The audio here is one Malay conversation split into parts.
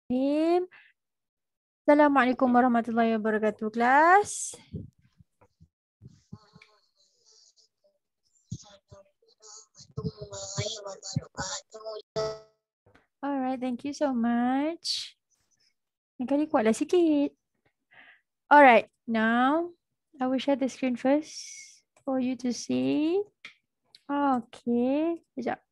Assalamualaikum warahmatullahi wabarakatuh, kelas. Alright, thank you so much. Yang kali kuatlah sikit. Alright, now I will share the screen first for you to see. Okay, sekejap.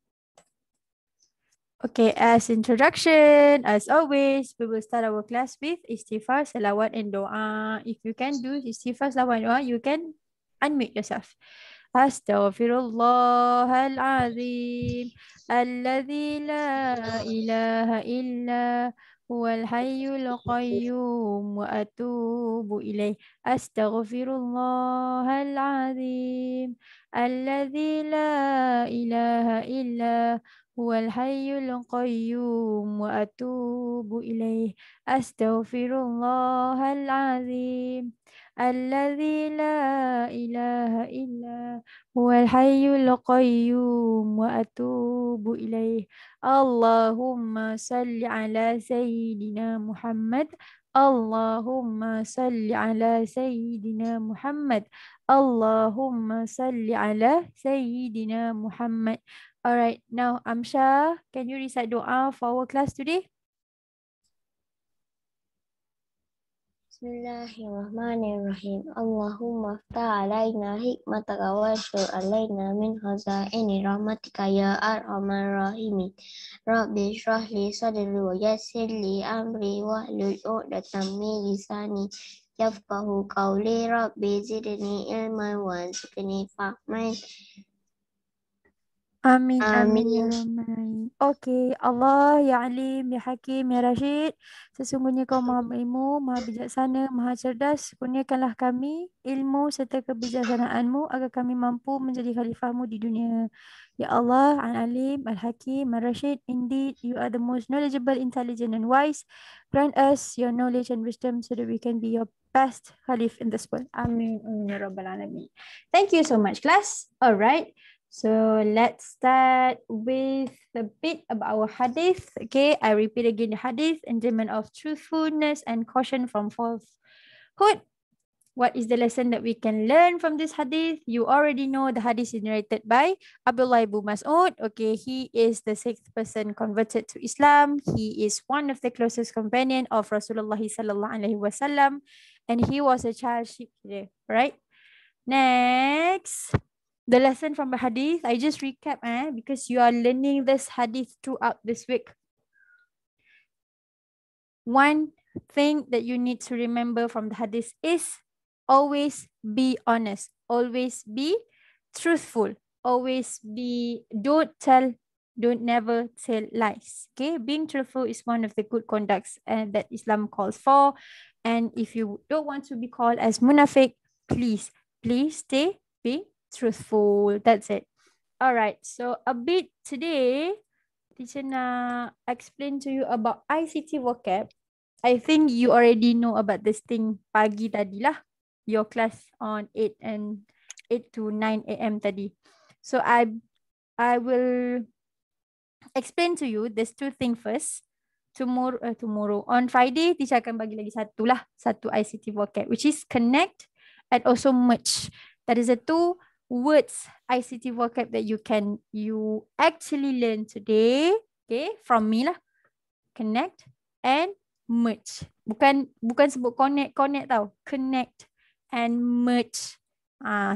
Okay, as introduction, as always, we will start our class with istighfar, salawat and doa. If you can do istighfar, salawat and doa, you can unmute yourself. Astaghfirullahalazim, alladzi la ilaha illa huwal hayyul qayyum wa atubu ilaih. Astaghfirullahalazim, alladzi la ilaha illa هو الحي القيوم وأتوب إليه أستغفر الله العظيم الذي لا إله إلا هو الحي القيوم وأتوب إليه اللهم صل على سيدنا محمد اللهم صل على سيدنا محمد اللهم صل على سيدنا محمد. Alright, now Amsha, can you recite doa for our class today? Bismillahirrahmanirrahim. Allahumma ftah alaina hikmataka washur alaina min khazaini rahmatika ya arhamar rahimin. Rabbi shrah li sadri wa yassir li amri wahlul 'uqdatam min lisani yafqahu qawli. Rabbi zidni ilman warzuqni fahman. Amin, amin, ya Amin. Rahman. Okey, Allah, Ya Alim, Ya Hakim, Ya Rashid. Sesungguhnya kau maha berilmu, maha bijaksana, maha cerdas. Kurniakanlah kami ilmu serta kebijaksanaanmu agar kami mampu menjadi khalifahmu di dunia. Ya Allah, Al-Alim, Al-Hakim, Al-Rashid. Indeed, you are the most knowledgeable, intelligent and wise. Grant us your knowledge and wisdom so that we can be your best khalif in this world. Amin, amin, ya Rabbal Alamin. Thank you so much, class. All right. So let's start with a bit about our hadith. Okay, I repeat again the hadith, enjoyment of truthfulness and caution from falsehood. What is the lesson that we can learn from this hadith? You already know the hadith is narrated by Abdullah ibn Mas'ud. Okay, he is the sixth person converted to Islam. He is one of the closest companion of Rasulullah sallallahu alaihi wasallam, and he was a child sheep there, right? Next. The lesson from the hadith, I just recap because you are learning this hadith throughout this week. One thing that you need to remember from the hadith is always be honest, always be truthful, always be, don't never tell lies. Okay, being truthful is one of the good conducts that Islam calls for. And if you don't want to be called as munafiq, please stay be truthful. That's it. All right. So a bit today, teacher nak explain to you about ICT vocab. I think you already know about this thing pagi tadi lah. Your class on 8 to 9 a.m. tadi. So I will explain to you this two thing first. Tomorrow on Friday, teacher akan bagi lagi satu ICT vocab, which is connect and also merge. That is the two words ICT vocab that you actually learn today. Okay, from me lah. Connect and merge. Bukan sebut connect tau. Connect and merge.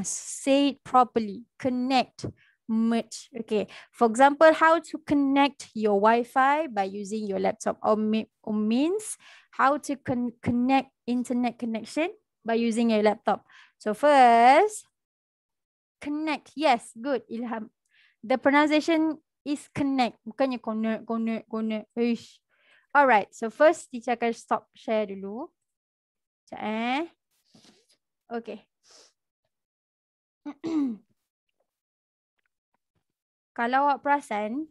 Say it properly. Connect, merge. Okay. For example, how to connect your Wi-Fi by using your laptop, or means how to connect internet connection by using your laptop. So first, connect. Yes, good, Ilham. The pronunciation is connect. Bukannya connect. Ish. Alright, so first teacher akan stop share dulu. Sekejap Okay. Kalau awak perasan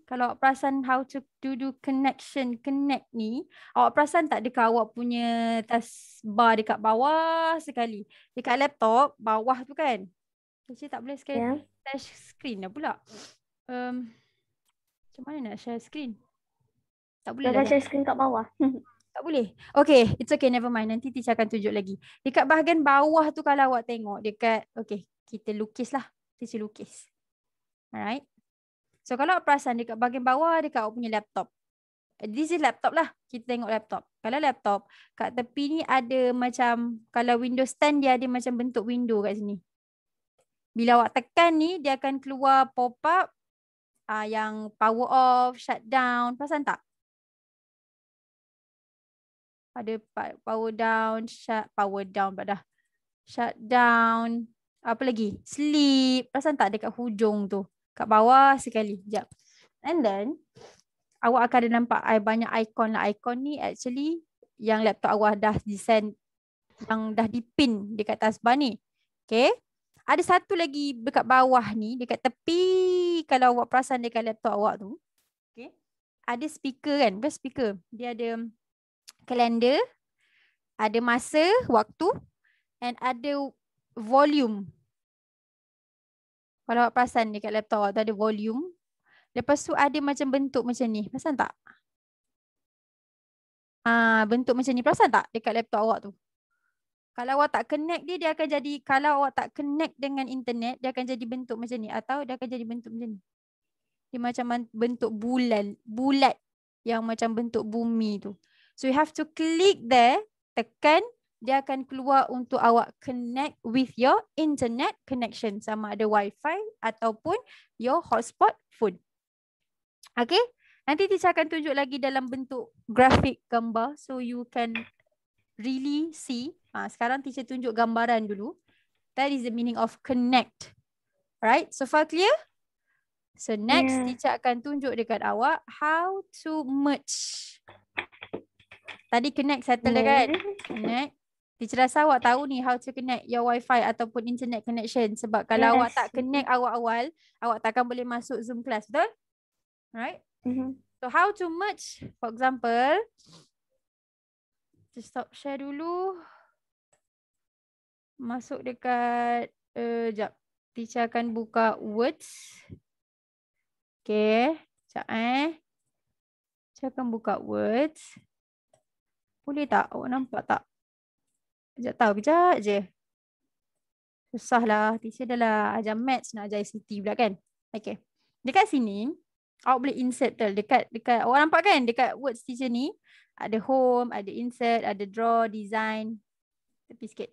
how to do connect ni, awak perasan tak dekat awak punya taskbar dekat bawah sekali. Dekat laptop, bawah tu kan. Teacher tak boleh share screen dah pula. Macam mana nak share screen? Tak boleh lah. Share screen kat bawah. Tak boleh. Okay, it's okay, never mind. Nanti teacher akan tunjuk lagi. Dekat bahagian bawah tu kalau awak tengok dekat, okay, kita lukis lah. Teacher lukis. Alright. So kalau awak perasan dekat bahagian bawah dekat awak punya laptop. This is laptop lah. Kita tengok laptop. Kalau laptop, kat tepi ni ada macam, kalau Windows 10 dia ada macam bentuk window kat sini. Bila awak tekan ni, dia akan keluar pop-up yang power off, shutdown. Perasan tak? Ada power down, power down pula dah. Shutdown. Apa lagi? Sleep. Perasan tak dekat hujung tu? Kat bawah sekali. Sekejap. And then, awak akan ada nampak banyak ikon lah. Ikon ni actually yang laptop awak dah design, yang dah dipin dekat taskbar ni. Okay. Ada satu lagi dekat bawah ni, dekat tepi, kalau awak perasan dekat laptop awak tu. Okay. Ada speaker kan? Bukan speaker. Dia ada kalender, ada masa, waktu, and ada volume. Kalau awak perasan dekat laptop awak tu ada volume. Lepas tu ada macam bentuk macam ni. Perasan tak? Bentuk macam ni. Perasan tak dekat laptop awak tu? Kalau awak tak connect dia akan jadi, kalau awak tak connect dengan internet, dia akan jadi bentuk macam ni. Atau dia akan jadi bentuk macam ni. Dia macam bentuk bulat yang macam bentuk bumi tu. So you have to click there, tekan, dia akan keluar untuk awak connect with your internet connection. Sama ada wifi ataupun your hotspot phone. Okay. Nanti teacher akan tunjuk lagi dalam bentuk grafik gambar. So you can really see. Sekarang teacher tunjuk gambaran dulu. That is the meaning of connect. Right? So far clear? So next teacher akan tunjuk dekat awak how to merge. Tadi connect settle dah kan? Connect. Teacher rasa awak tahu ni how to connect your wifi ataupun internet connection. Sebab kalau awak tak connect awal-awal, awak takkan boleh masuk Zoom class. Betul? Right? So how to merge? For example, just stop share dulu. Masuk dekat, sekejap. Teacher akan buka words. Okay. Sekejap Teacher akan buka words. Boleh tak? Awak nampak tak? Sekejap tahu, kejap je. Susah lah. Teacher dah lah ajar maths, nak ajar ICT pula kan? Okay. Dekat sini, awak boleh insert tu. Dekat awak nampak kan? Dekat words teacher ni, ada home, ada insert, ada draw, design. Tepi sikit.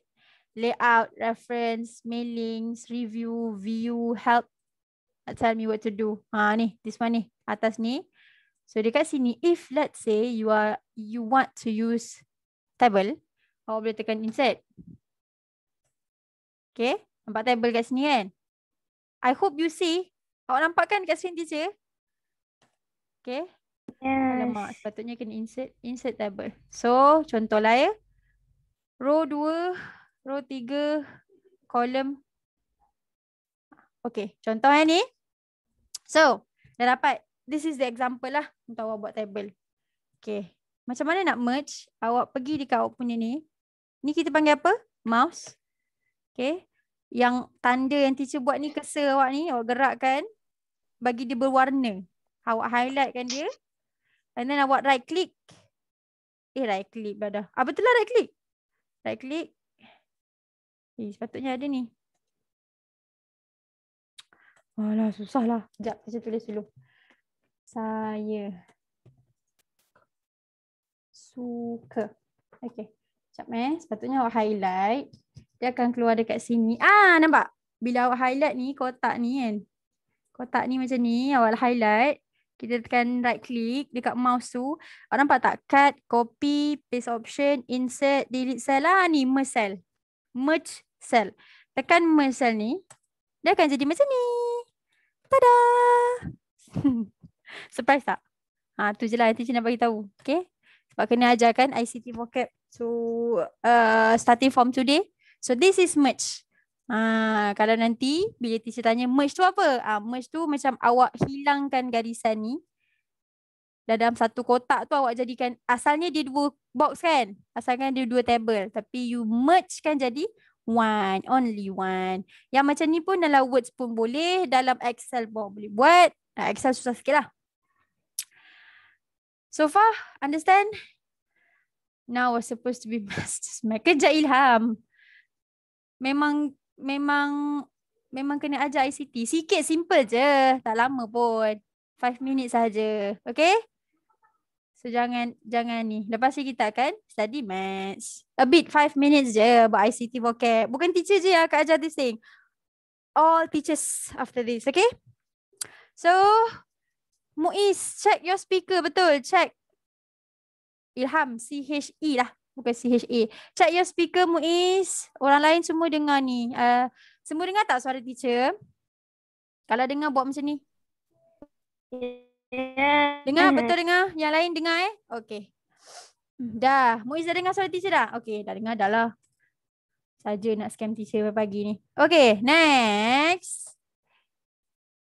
Layout, reference, mailings, review, view, help. Tell me what to do. Ni, this one ni, atas ni. So dekat sini, if let's say you want to use table, awak boleh tekan insert. Okay, nampak table kat sini kan? I hope you see. Awak nampak kan kat screen teacher? Okay. Alamak, sepatutnya kena insert table. So, contohlah ya. Row 2, row 3, column. Okay, contohnya ni. So, dah dapat. This is the example lah untuk awak buat table. Okay. Macam mana nak merge? Awak pergi dekat awak punya ni. Ni kita panggil apa? Mouse. Okay. Yang tanda yang teacher buat ni, cursor awak ni, awak gerakkan. Bagi dia berwarna. Awak highlightkan dia. And then awak right click. Right click dah. Betul lah right click. Right click. Sepatutnya ada ni. Alah, susah lah. Sekejap, saya tulis dulu. Saya suka. Okay. Sekejap sepatutnya awak highlight. Dia akan keluar dekat sini. Nampak? Bila awak highlight ni, kotak ni kan. Kotak ni macam ni, awak highlight. Kita tekan right click dekat mouse tu. Awak nampak tak? Cut, copy, paste option, insert, delete cell lah. Ni, merge cell. Merge cell. Tekan merge cell ni. Dia akan jadi macam ni. Tada! Surprise tak? Tu je lah yang teacher nak bagi tahu. Okay? Sebab kena ajarkan ICT vocab. So, starting from today. So, this is merge. Kalau nanti bila teacher tanya merge tu apa? Merge tu macam awak hilangkan garisan ni. Dalam satu kotak tu awak jadikan, asalnya dia 2 box kan? Asalkan dia 2 table. Tapi you merge kan jadi one, only one. Yang macam ni pun dalam words pun boleh. Dalam Excel pun boleh buat. Excel susah sikit lah. So far, understand? Now was supposed to be Masters Math. Kejap Ilham. Memang kena ajar ICT. Sikit, simple je. Tak lama pun. 5 minit saja. Okay? So jangan ni. Lepas ni kita akan study maths. A bit 5 minutes je buat ICT vocab. Bukan teacher je yang akan ajar this thing. All teachers after this. Okay? So, Muiz, check your speaker. Betul, check. Ilham, CHE lah. Bukan CHA. Check your speaker, Muiz. Orang lain semua dengar ni. Semua dengar tak suara teacher? Kalau dengar buat macam ni. Dengar, betul dengar? Yang lain dengar Okay. Dah. Muiz dah dengar suara teacher dah? Okay, dah dengar dah lah. Saja nak scam teacher pagi ni. Okay, next.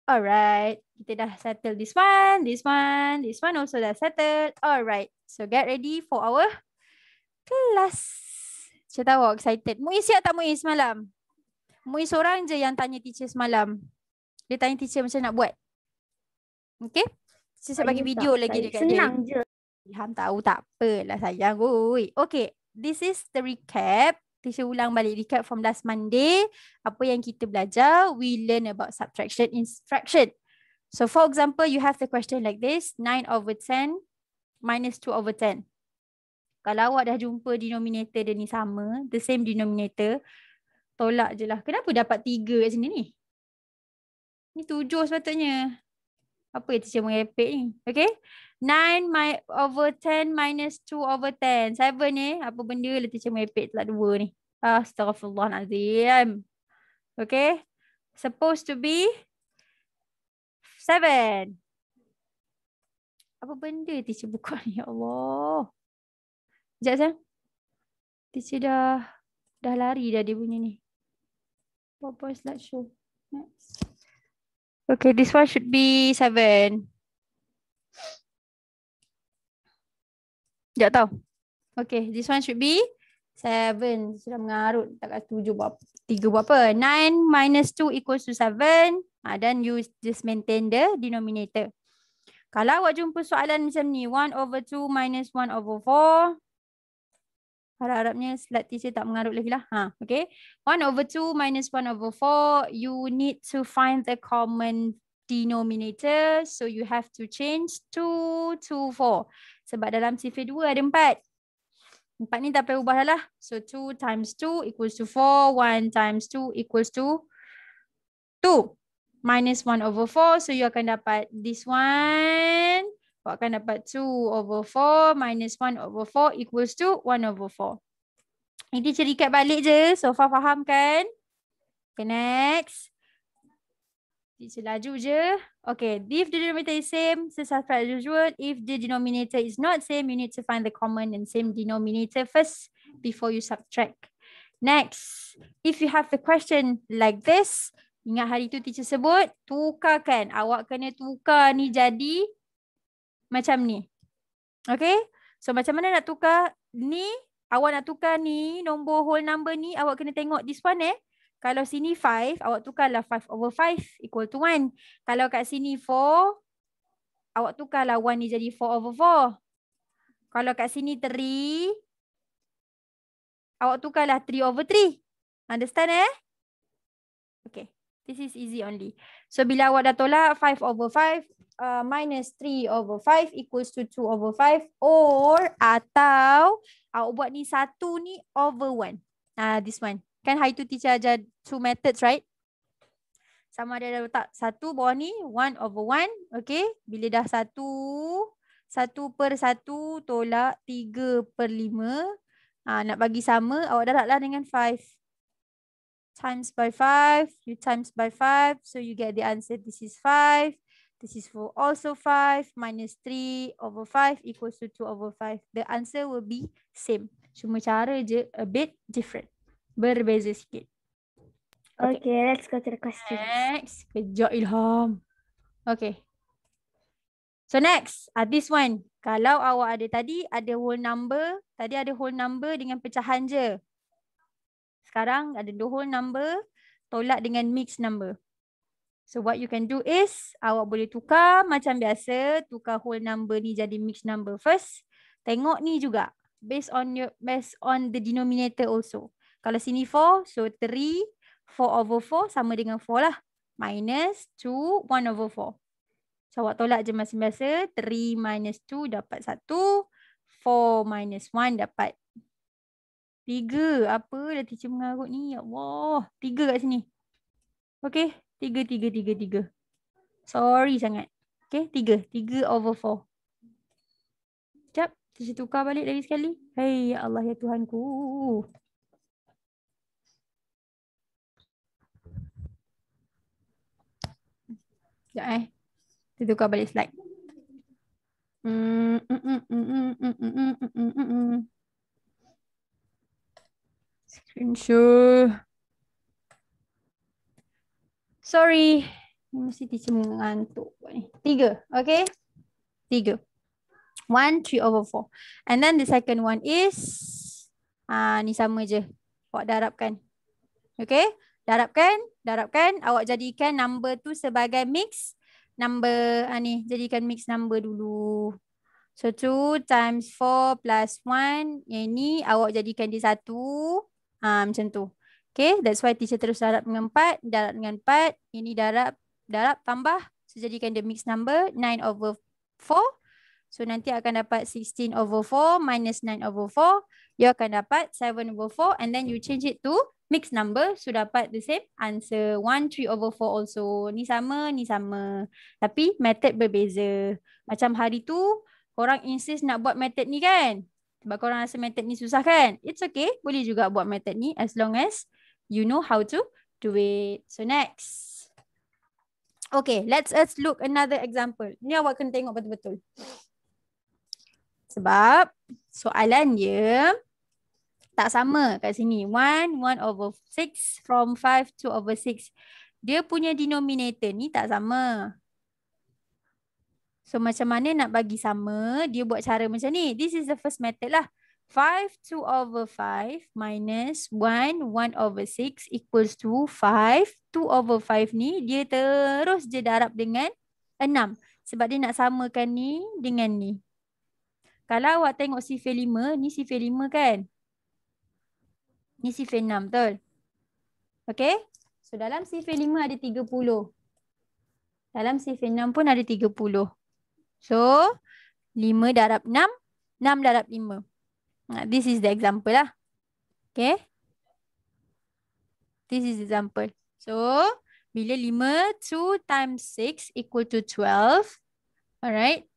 Alright. Kita dah settle this one. This one also dah settled. Alright. So get ready for our kelas. Saya tahu excited. Muiz siap tak Muiz semalam? Muiz seorang je yang tanya teacher semalam. Dia tanya teacher macam nak buat. Okay? Saya bagi video lagi dekat dia. Senang je. Ilham tahu tak apalah sayang. Okay. This is the recap. Teacher ulang balik recap from last Monday. Apa yang kita belajar. We learn about subtraction and fraction. So for example, you have the question like this. 9/10 minus 2/10. Kalau awak dah jumpa denominator dia ni sama, the same denominator, tolak je lah. Kenapa dapat 3 kat sini ni? Ni 7 sepatutnya. Apa yang teacher mengepek ni? Okay. 9/10 minus 2/10. 7 ni. Apa benda lah teacher mengepek telak 2 ni. Astaghfirullahaladzim. Okay. Supposed to be 7. Apa benda teacher buka ni? Ya Allah. Sekejap sayang. Teacher dah lari dah dia punya ni. Apa slideshow? Next. Okay, this one should be 7. Tak tahu. Okay, this one should be 7. Sudah mengarut. Tak kat 7 buat 3 buat apa? 9 minus 2 equals to 7. Then you just maintain the denominator. Kalau awak jumpa soalan macam ni, 1/2 minus 1/4. Harap-harapnya slide teacher tak mengarut lagi lah. Okay. 1/2 minus 1/4. You need to find the common denominator. So you have to change 2 to 4. Sebab dalam sifir 2 ada 4. 4 ni tak payah ubah dah lah. So 2 times 2 equals to 4. 1 times 2 equals to 2. Minus 1/4. So you akan dapat this one. Awak akan dapat 2/4 minus 1/4 equals to 1/4. Ini teacher recap balik je. So far faham kan? Okay, next. Teacher laju je. Okay, if the denominator is same, subtract as usual. If the denominator is not same, you need to find the common and same denominator first before you subtract. Next, if you have the question like this, ingat hari tu teacher sebut, tukarkan. Awak kena tukar ni jadi macam ni. Okay. So macam mana nak tukar ni? Awak nak tukar ni, nombor whole number ni, awak kena tengok this one Kalau sini 5, awak tukarlah 5/5 equal to 1. Kalau kat sini 4, awak tukarlah 1 ni jadi 4/4. Kalau kat sini 3, awak tukarlah 3/3. Understand Okay. This is easy only. So bila awak dah tolak 5/5, minus 3/5 equals to 2/5, or atau awak buat ni 1 ni over 1. This one. Kan hari tu teacher ajar 2 methods, right? Sama ada letak 1 bawah ni 1/1. Okay. Bila dah 1/1 tolak 3/5. Nak bagi sama, awak darablah dengan 5. Times by 5, you times by 5, so you get the answer. This is 5. This is also 5 minus 3/5 equals to 2/5. The answer will be same. Cuma cara je a bit different. Berbeza sikit. Okay, let's go to the questions. Next. Kejap Ilham. Okay. So next, this one. Kalau awak ada tadi ada whole number. Tadi ada whole number dengan pecahan je. Sekarang ada the whole number tolak dengan mixed number. So what you can do is awak boleh tukar macam biasa. Tukar whole number ni jadi mixed number first. Tengok ni juga. based on the denominator also. Kalau sini 4, so 3, 4/4 sama dengan 4 lah. Minus 2, 1/4. So awak tolak je macam biasa. 3 minus 2 dapat 1. 4 minus 1 dapat 3. Apa dah teacher mengarut ni? Ya Allah. 3 kat sini. Okay. 3, 3, 3, 3. Sorry sangat. Okay. 3. 3/4. Sekejap. Teacher tukar balik lagi sekali. Hai ya Allah ya Tuhanku. Sekejap Kita tukar balik slide. Screenshot. Sorry. Mesti teacher mengantuk ni. 3. Okay. 3. 1, 3/4. And then the second one is ni sama je. Awak darabkan. Okay. Darabkan. Awak jadikan number tu sebagai mix number. Ni jadikan mix number dulu. So 2 times 4 plus 1. Yang ni awak jadikan dia 1. Macam tu. Okay. That's why teacher terus darab dengan 4. Darab dengan 4. Ini darab tambah. So jadikan dia mix number 9/4. So nanti akan dapat 16/4 minus 9/4. You akan dapat 7/4 and then you change it to mixed number. So dapat the same answer. 1, 3/4 also. Ni sama. Tapi method berbeza. Macam hari tu korang insist nak buat method ni kan? Sebab korang rasa method ni susah kan? It's okay. Boleh juga buat method ni as long as you know how to do it. So next. Okay, let's look another example. Ni awak kena tengok betul-betul. Sebab soalan dia tak sama kat sini. 1, 1/6 from 5, 2/6. Dia punya denominator ni tak sama. So macam mana nak bagi sama? Dia buat cara macam ni. This is the first method lah. 5, 2/5 minus 1, 1/6 equals to 5. 2/5 ni dia terus je darab dengan 6. Sebab dia nak samakan ni dengan ni. Kalau awak tengok sifar 5, ni sifar 5 kan? Ni sifar 6, betul? Okay? So dalam sifar 5 ada 30. Dalam sifar 6 pun ada 30. So 5 darab 6, 6 darab 5. This is the example lah. Okay? This is the example. So bila 5, 2 times 6 equal to 12. Alright?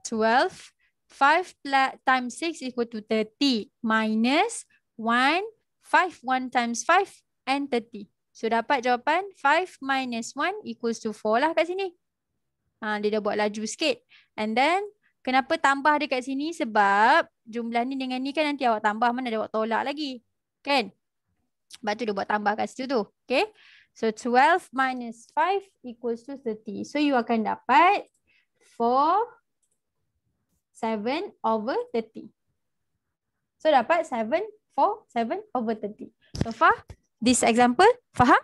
12, 5 times 6 equal to 30 minus 1, 5, 1 times 5 and 30. So dapat jawapan 5 minus 1 equals to 4 lah kat sini. Dia dah buat laju sikit. And then kenapa tambah dekat sini? Sebab jumlah ni dengan ni kan nanti awak tambah, mana ada awak tolak lagi. Kan? Sebab tu dia buat tambah kat situ tu. Okay? So 12 minus 5 equals to 30. So you akan dapat 7/30. So dapat 7/30. So far, this example, faham?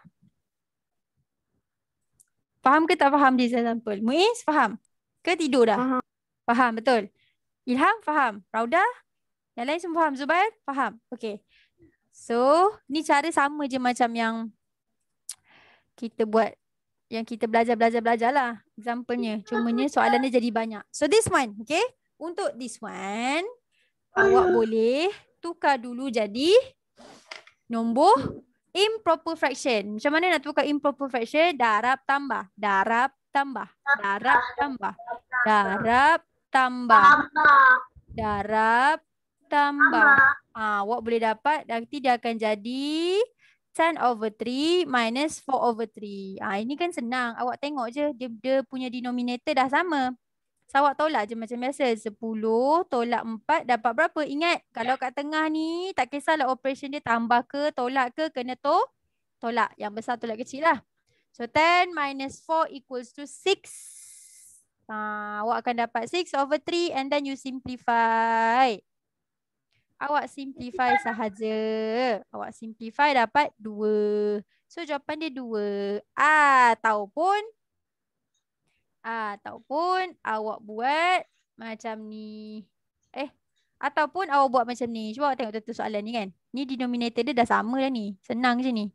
Faham ke tak faham this example? Muiz, faham? Ke tidur dah? Faham, betul. Ilham, faham? Rauda? Yang lain semua faham? Zubair? Faham? Okay. So, ni cara sama je macam yang kita buat, yang kita belajar lah. Example-nya. Cumanya soalan dia jadi banyak. So, this one, okay? Untuk this one, awak boleh tukar dulu jadi nombor improper fraction. Macam mana nak tukar improper fraction? Darab tambah. Darab tambah. Darab tambah. Darab tambah. Darab tambah. Awak boleh dapat nanti dia akan jadi 10/3 minus 4/3. Ini kan senang. Awak tengok je dia punya denominator dah sama. So, awak tolak je macam biasa. 10 tolak 4 dapat berapa? Ingat, kalau kat tengah ni tak kisahlah operation dia tambah ke, tolak ke, kena tolak. Yang besar tolak kecil lah. So, 10 minus 4 equals to 6. Awak akan dapat 6/3 and then you simplify. Awak simplify sahaja. Awak simplify dapat 2. So, jawapan dia 2. Ataupun Ataupun awak buat macam ni. Ataupun awak buat macam ni. Cuba awak tengok betul soalan ni kan. Ni denominator dia dah sama dah ni. Senang je ni.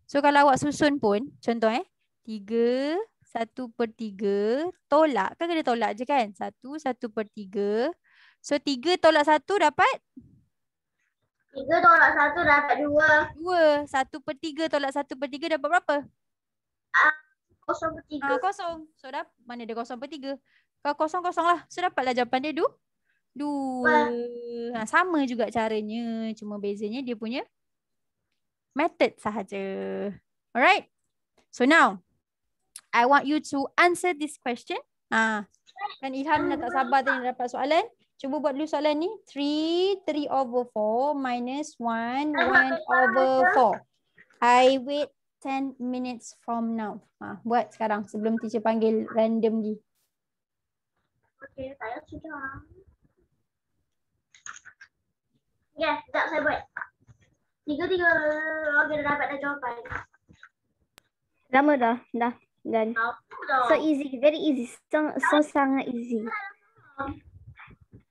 So kalau awak susun pun, contoh 3, 1/3, tolak. Kan kena tolak je kan? 1, 1/3. So 3 tolak 1 dapat? 3 tolak 1 dapat 2. 2. 1/3 tolak 1/3 dapat berapa? 0/3. Kosong. So dah mana dia 0/3? Kalau kosong lah. So dapatlah jawapan dia 2. Sama juga caranya. Cuma bezanya dia punya method sahaja. Alright. So now, I want you to answer this question. Kan Ilham dah tak sabar tadi nak dapat soalan. Cuba buat dulu soalan ni. 3/4 minus 1/4. I wait 10 minutes from now. Buat sekarang sebelum teacher panggil randomly. Okey, saya sudah. Ya, sekejap saya buat. 3. Okey, dah dapat dah jawapan. Lama dah. Dan Apa dah? so easy, very easy. So sangat easy.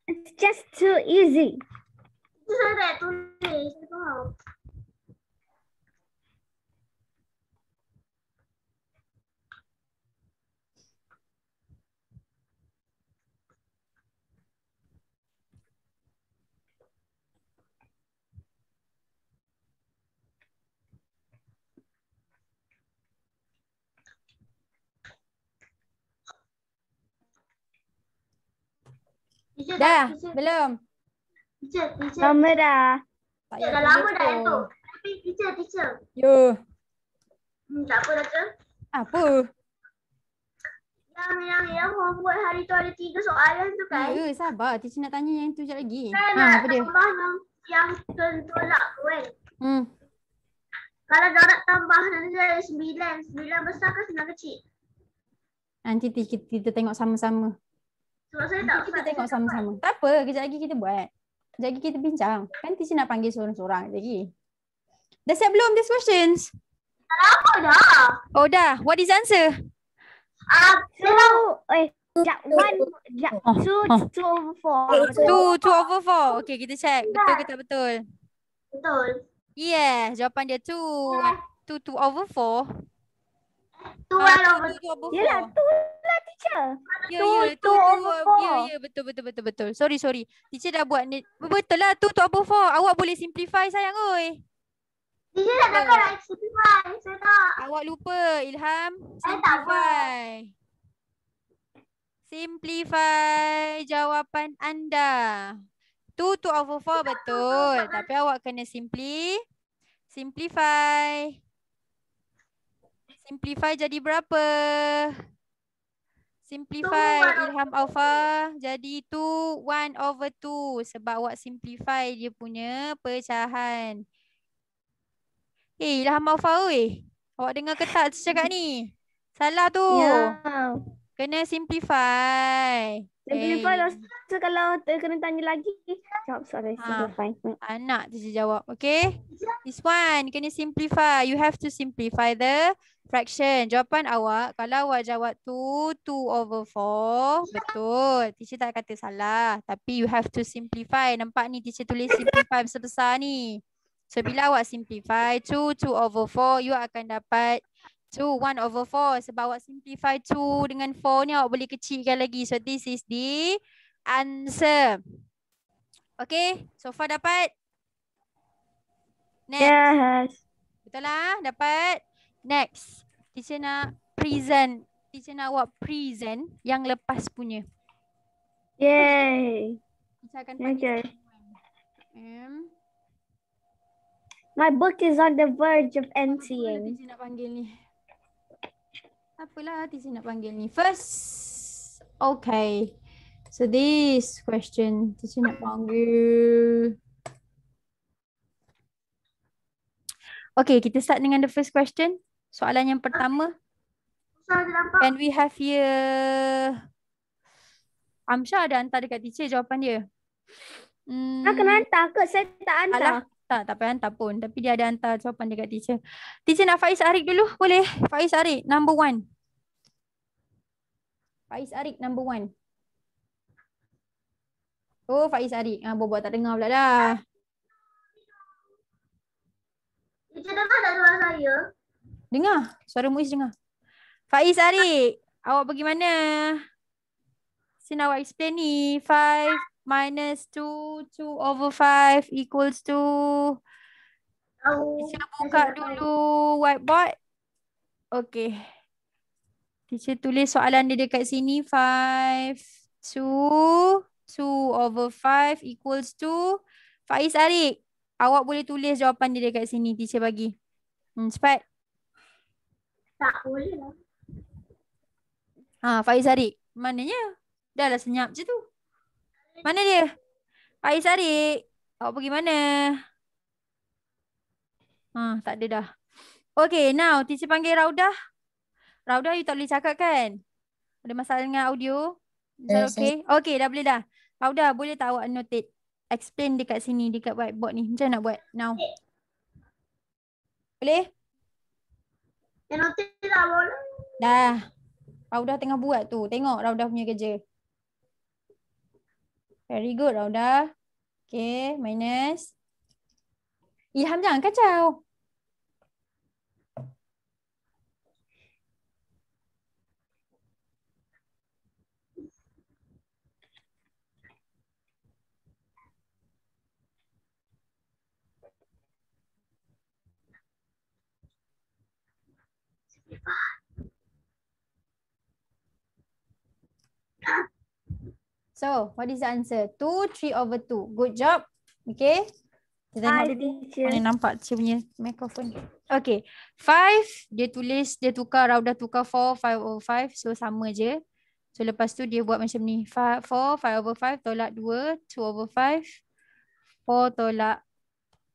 It's just too easy. Itu saya tak tulis. Saya faham. Teacher, Dah? teacher, Belum? teacher. Lama dah. Tak Teacher, payah dah lama tulis dah pun. itu. Tapi teacher. Yo. Tak apa dah tu. Apa? Yang homework hari tu ada 3 soalan tu kan. Ya, sabar. Teacher nak tanya yang tu sekejap lagi. Kan nak Apa dia? tambah yang tolak tu kan. Kalau dah nak tambah nanti ada 9. 9 besar ke 9 kecil? Nanti kita tengok sama-sama. Sebab saya tak Kita tengok sama-sama. Tak apa, kejap lagi kita buat. Kejap lagi kita bincang. Kan teacher nak panggil seorang-seorang lagi. Dah siap belum these questions? Apa dah? Oh dah. What is the answer? Two over four. 2/4. Okay, kita check. Betul ke tak betul? Betul. Yeah, jawapan dia 2. 2/4. 2 over 2/4. Yelah, tu lah teacher. Ya, Two- two over four. Ya, betul. Sorry. Teacher dah buat ni. Betul lah, 2/4. Awak boleh simplify sayang oi. Teacher dah cakap nak simplify. Saya tak. Awak lupa Ilham. Saya tak Simplify jawapan anda. 2/4 betul. Tapi awak kena simplify. Simplify jadi berapa? Simplify Ilham Alfa jadi 1/2 sebab awak simplify dia punya pecahan. Ilham Alfa oi. Awak dengar ke tak cakap ni? Salah tu. Ya. Kena simplify. Simplify lah. So kalau kena tanya lagi, jawab soalan simplify. Anak je jawab. Okay. This one kena simplify. You have to simplify the fraction. Jawapan awak, kalau awak jawab 2/4, betul. Teacher tak kata salah. Tapi you have to simplify. Nampak ni teacher tulis simplify besar-besar ni. So bila awak simplify 2/4, you akan dapat 1/4. Sebab awak simplify 2 dengan 4 ni awak boleh kecilkan lagi. So this is the answer. Okay. So far dapat? Next. Yes. Betul lah. Dapat. Next. Teacher nak present. Teacher nak awak present yang lepas punya. Yay. Teacher akan panggil. Okay. My book is on the verge of emptying. Teacher nak panggil ni. Apalah teacher nak panggil ni. First. Okay. So this question. Teacher nak panggil. Okay, kita start dengan the first question. Soalan yang pertama. And we have here. Amsha ada hantar dekat teacher jawapan dia. Nak kena hantar ke? Saya tak hantar. Alah, tak payah hantar pun. Tapi dia ada hantar jawapan dekat teacher. Teacher nak Faiz Arik dulu? Boleh? Faiz Arik, number 1. Faiz Arik number 1. Oh, Faiz Arik. Buat tak dengar pula dah. Teacher dengar tak suara saya? Dengar. Suara Muiz dengar. Faiz Arik, awak pergi mana? Sini awak explain ni. 5 minus 2, 2/5 equals to. Tahu. Teacher buka dulu whiteboard. Okay. Teacher tulis soalan dia dekat sini. 5, 2, 2/5 equals to. Faiz Arik, awak boleh tulis jawapan dia dekat sini. Teacher bagi. Cepat. Tak boleh lah. Faiz Arik. Mananya? Dah lah senyap je tu. Mana dia? Faiz Arik. Awak pergi mana? Tak ada dah. Okay, now teacher panggil Raudah. Raudah, you tak boleh cakap kan? Ada masalah dengan audio? Is that okay? Okay, dah boleh dah. Raudah, boleh tak awak annotate? Explain dekat sini, dekat whiteboard ni. Macam mana nak buat now? Boleh? Annotate tak boleh. Dah. Raudah tengah buat tu. Tengok Raudah punya kerja. Very good, Raudah. Okay, minus. Ilham jangan kacau. So, what is the answer? 2, 3/2. Good job. Okay. Kita tengok Hi, dulu. teacher. Mana nampak cik punya mikrofon. Okay. 5, dia tulis, dia tukar, Raudah tukar 4, 5/5. So, sama je. So, lepas tu dia buat macam ni. 4, 5/5 tolak 2, 2/5. 4 tolak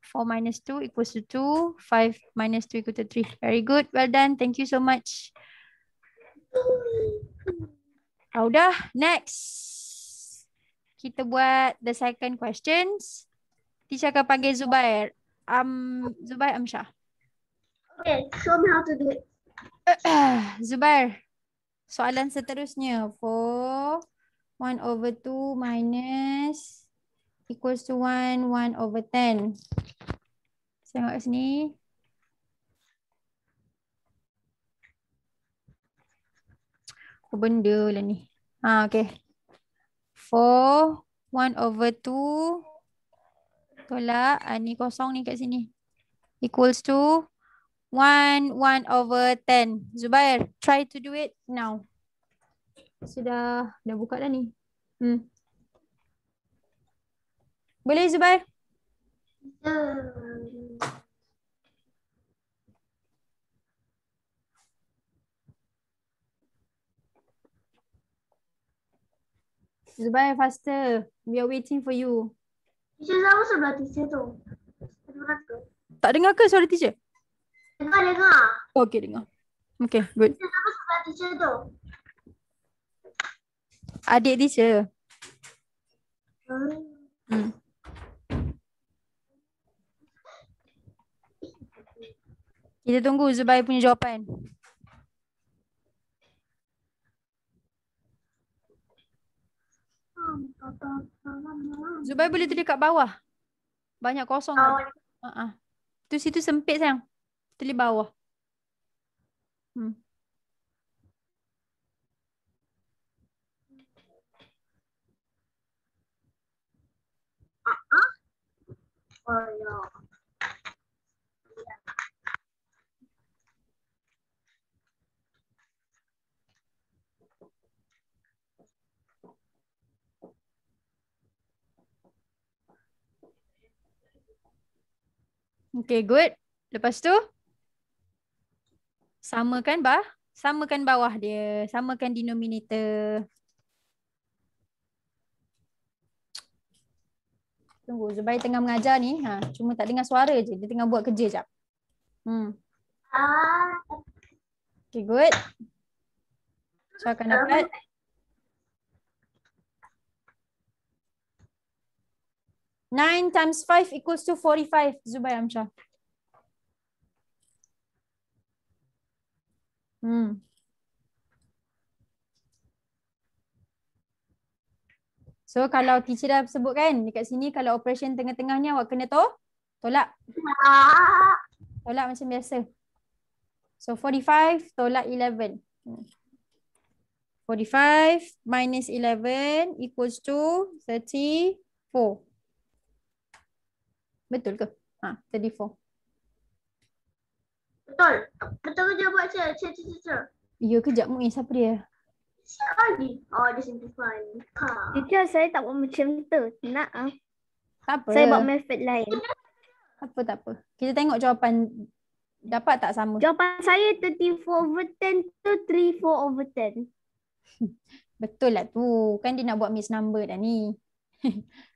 4 minus 2 equals to 2. 5 minus 2 equals to 3. Very good. Well done. Thank you so much. Raudah, next. Kita buat the second questions. Teacher akan panggil Zubair. Zubair Amsyah. Okay, show me how to do it. Zubair, soalan seterusnya. 4, 1/2 minus equals to 1, 1/10. Tengok kat sini. Apa benda lah ni? Okay. 4, 1/2 tolak, ni kosong ni kat sini. Equals to 1, 1/10. Zubair, try to do it now. Dah buka dah ni. Boleh Zubair? Zubair, faster. We are waiting for you. Teacher sama sebelah teacher tu. Dengar tu. Tak dengar ke suara teacher? Dengar. Okay, dengar. Okay, good. Teacher sama sebelah teacher tu. Adik teacher. Kita tunggu Zubair punya jawapan. Zubair boleh tulis kat bawah. Banyak kosong. Tu situ sempit sayang. Tulis bawah. Oh ya. Okay, good. Lepas tu samakan bawah dia. Samakan denominator. Tunggu, Zubair tengah mengajar ni. Cuma tak dengar suara je. Dia tengah buat kerja jap. Okay, good. So akan dapat 9 times 5 equals to 45. Zubair Amsyah. So kalau teacher dah sebut kan dekat sini kalau operation tengah-tengah ni awak kena tolak. Tolak macam biasa. So 45 tolak 11. 45 minus 11 equals to 34. Betul ke? 34. Betul. Betul ke dia buat Cik? Ya kejap Muiz, siapa dia? Siap lagi. Oh, dia simplify. Teacher, saya tak buat macam tu. Nak Tak apa. saya buat method lain. Tak apa. Kita tengok jawapan dapat tak sama. Jawapan saya 34/10 tu 34/10. Betul lah tu. Kan dia nak buat mixed number dah ni.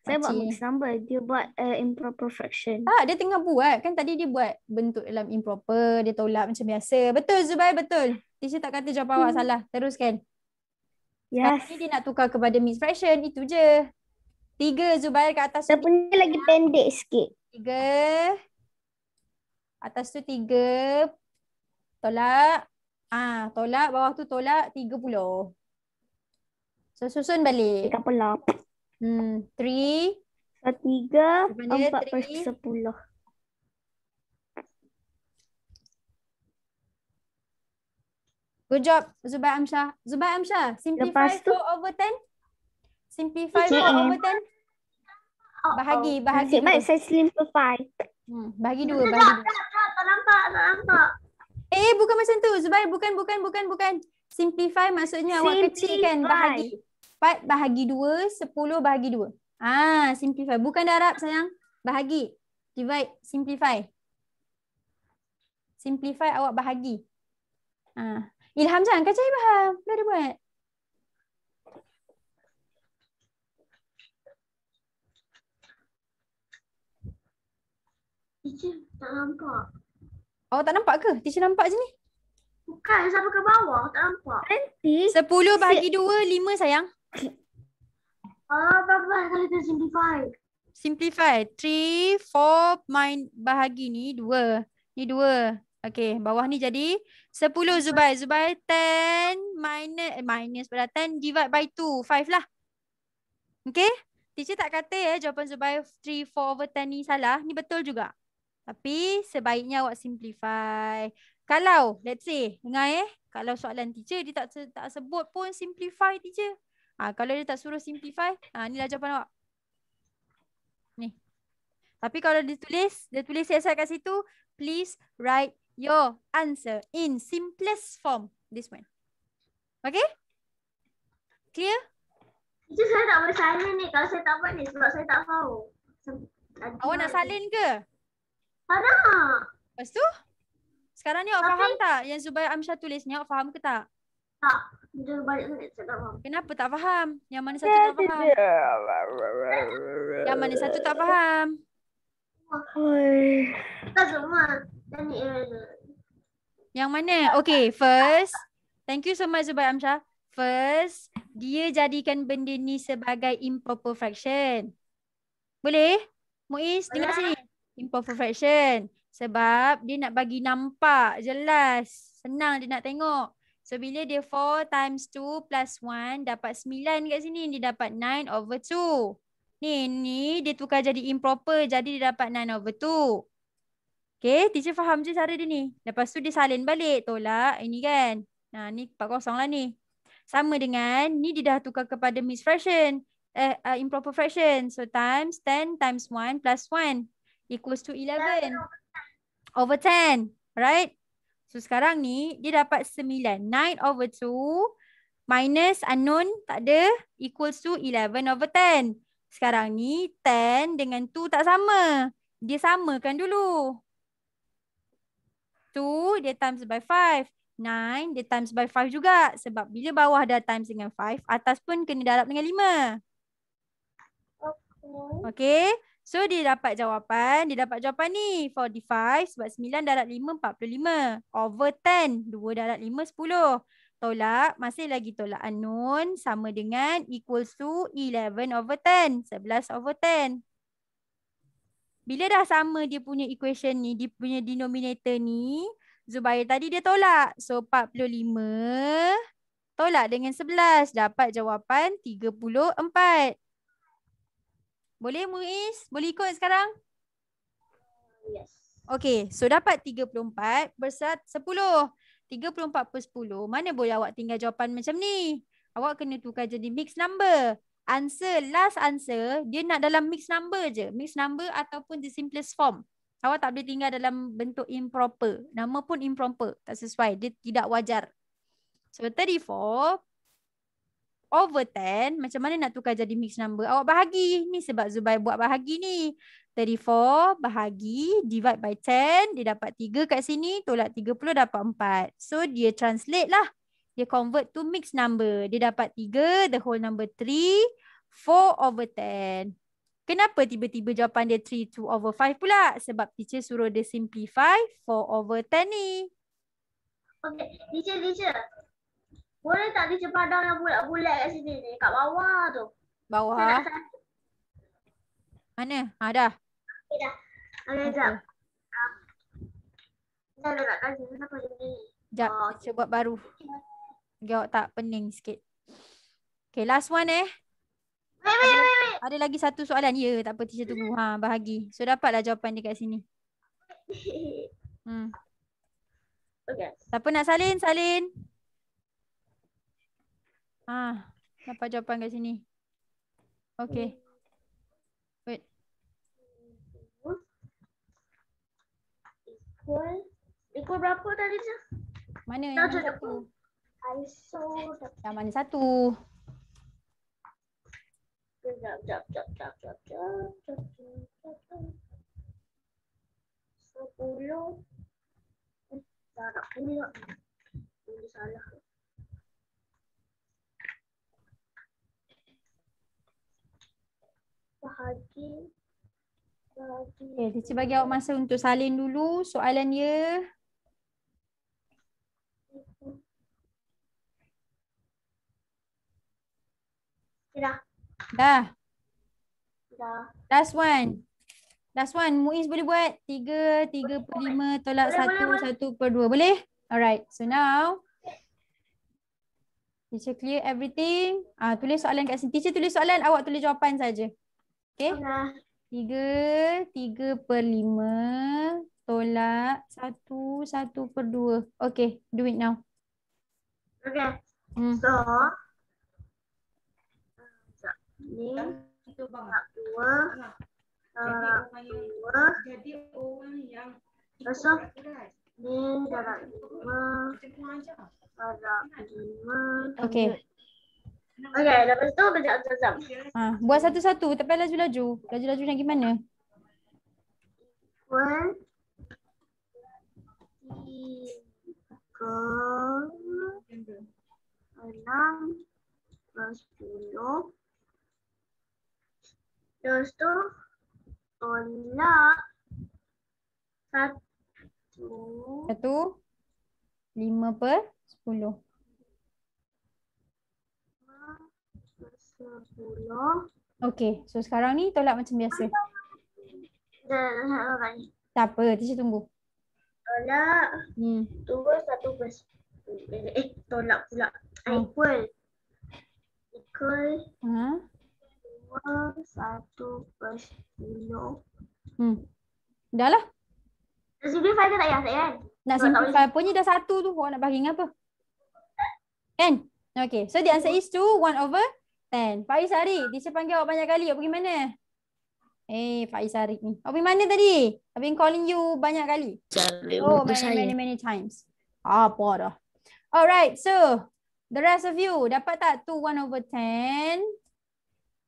Saya buat Makcik. mixed number. Dia buat improper fraction. Tak, dia tengah buat. Kan tadi dia buat bentuk dalam improper. Dia tolak macam biasa. Betul Zubair, betul. Teacher tak kata jawapan awak salah. Teruskan. Yes. Sekarang ni dia nak tukar kepada mixed fraction. Itu je. 3 Zubair kat atas Saya tu. punya lagi pendek sikit. 3. Atas tu 3. Tolak. Tolak. Bawah tu tolak 30. So susun balik. 30. 3. 3, Jawapan dia 4/10. Good job Zubair Amsyah. Zubair Amsyah, simplify Lepas tu- 4/10. Simplify CM. 4/10. Bahagi Nasib baik dua. saya simplify. Bahagi dua. Bahagi dua. Tak nampak. Bukan macam tu. Zubair, bukan. Simplify maksudnya awak kecilkan bahagi. 4 bahagi 2, 10 bahagi 2. Simplify. Bukan darab sayang. Bahagi. Divide. Simplify. Simplify awak bahagi. Ilham jangan kacau faham. Dah ada buat. Teacher, tak nampak. Awak tak nampak ke? Teacher nampak je ni. Bukan, sampai ke bawah. Tak nampak. Nanti 10 bahagi 2, 5 sayang. Berapa kali kita simplify? Simplify. 3, 4 bahagi ni 2. Ni 2. Okay, bawah ni jadi 10 Zubair. Zubair 10 minus pada 10 divide by 2. 5 lah. Okay. Teacher tak kata jawapan Zubair 3, 4/10 ni salah. Ni betul juga. Tapi sebaiknya awak simplify. Kalau, let's say, dengar kalau soalan teacher dia tak sebut pun simplify teacher. Kalau dia tak suruh simplify, inilah jawapan awak. Ni. Tapi kalau dia tulis siasat kat situ, please write your answer in simplest form. This one. Okay? Clear? Teacher, saya tak boleh silent ni. Kalau saya tak buat ni sebab saya tak tahu. Awak nak salin ke? Tak nak. Lepas tu? Sekarang ni awak faham tak yang Zubair Amsyah tulis ni? Awak faham ke tak? Tak. Dia balik ni saya tak faham. Kenapa tak faham? Yang mana satu tak faham? Yang mana satu tak faham? Tak semua. Dan ni Yang mana? Okay, first. Thank you so much Zubair Amsyah. First, dia jadikan benda ni sebagai improper fraction. Boleh? Muiz, dengar sini. Improper fraction. Sebab dia nak bagi nampak jelas. Senang dia nak tengok. So, bila dia 4 times 2 plus 1 dapat 9 kat sini. Dia dapat 9/2. Ni dia tukar jadi improper. Jadi dia dapat 9/2. Okay, teacher faham je cara dia ni. Lepas tu dia salin balik. Tolak ini kan. Ni 4-0 lah ni. Sama dengan ni dia dah tukar kepada mixed fraction. Improper fraction. So times 10 times 1 plus 1 equals to 11/10. Right? So sekarang ni dia dapat 9. 9/2 minus unknown tak ada equals to 11/10. Sekarang ni 10 dengan 2 tak sama. Dia samakan dulu. 2 dia times by 5. 9 dia times by 5 juga. Sebab bila bawah dah times dengan 5, atas pun kena darab dengan 5. Okay. So dia dapat jawapan. Dia dapat jawapan ni. 45 sebab 9 darab 5, 45. Over 10. 2 darab 5, 10. Tolak. Masih lagi tolak unknown. Sama dengan equals to 11/10. 11/10. Bila dah sama dia punya equation ni, dia punya denominator ni, Zubair tadi dia tolak. So 45 tolak dengan 11. Dapat jawapan 34. Boleh Muiz? Boleh ikut sekarang? Yes. Okay, so dapat 34 bersat 10. 34 per 10. Mana boleh awak tinggal jawapan macam ni? Awak kena tukar jadi mixed number. Last answer, dia nak dalam mixed number je. Mixed number ataupun the simplest form. Awak tak boleh tinggal dalam bentuk improper. Nama pun improper. Tak sesuai. Dia tidak wajar. So 34 over 10. Macam mana nak tukar jadi mixed number? Awak bahagi. Ni sebab Zubair buat bahagi ni. 34 bahagi divide by 10. Dia dapat 3 kat sini. Tolak 30 dapat 4. So dia translate lah. Dia convert to mixed number. Dia dapat 3. The whole number 3. 4 over 10. Kenapa tiba-tiba jawapan dia 3, 2 over 5 pula? Sebab teacher suruh dia simplify 4 over 10 ni. Okay, teacher. Boleh tak teacher padang yang bulat-bulat kat sini ni? Kat bawah tu. Bawah. Mana? Dah. Okay, dah. Okay, sekejap. Dah nak kasi. Kenapa dia ni? Sekejap, teacher buat baru. Okay, awak tak pening sikit. Okay, last one Wait. Ada lagi satu soalan. Ya, tak apa teacher tunggu. Bahagi. So dapatlah jawapan dia kat sini. Okay. Siapa nak salin? Dapat jawapan kat sini. Okay. Wait. Equal berapa tadi tu? Mana yang mana satu? Yang mana satu? Sekejap. 10. Tak nak pula. Ini salah. Bahagi. Okay, teacher bagi awak masa untuk salin dulu soalan dia. Dah. Last one. Muiz boleh buat 3 per 5 tolak 1 per 2. Boleh? Alright. So now teacher clear everything. Tulis soalan kat sini. Teacher tulis soalan, awak tulis jawapan saja. Okay? 3 per 5 tolak 1 per 2. Okay, do it now. Okay. So ni tolak 2. Jadi orang yang besok ni tolak 5. Tolak 5. Okay. Okay, lepas tu berjam-jam. Buat satu-satu. Tak payah laju-laju. Laju-laju nak gimana? 1 6 10. Terus tu tolak 1. 5 per 10. 10. Okay, so sekarang ni tolak macam biasa. Tak apa, teacher tunggu. Tolak 2 1 per 10. Tolak pula. Equal 2 1 per 10. Dah lah. Simplify ke tak payah kan? Nak simplify apa ni dah satu tu. Awak nak bagi apa? Kan? Okay, so the answer is 2 1 over 10. Faiz Arif, teacher panggil awak banyak kali. Awak pergi mana? Faiz Arif ni. Awak pergi mana tadi? I've been calling you banyak kali. Oh, many times. Apa dah. Alright, so the rest of you, dapat tak 2 1 over 10?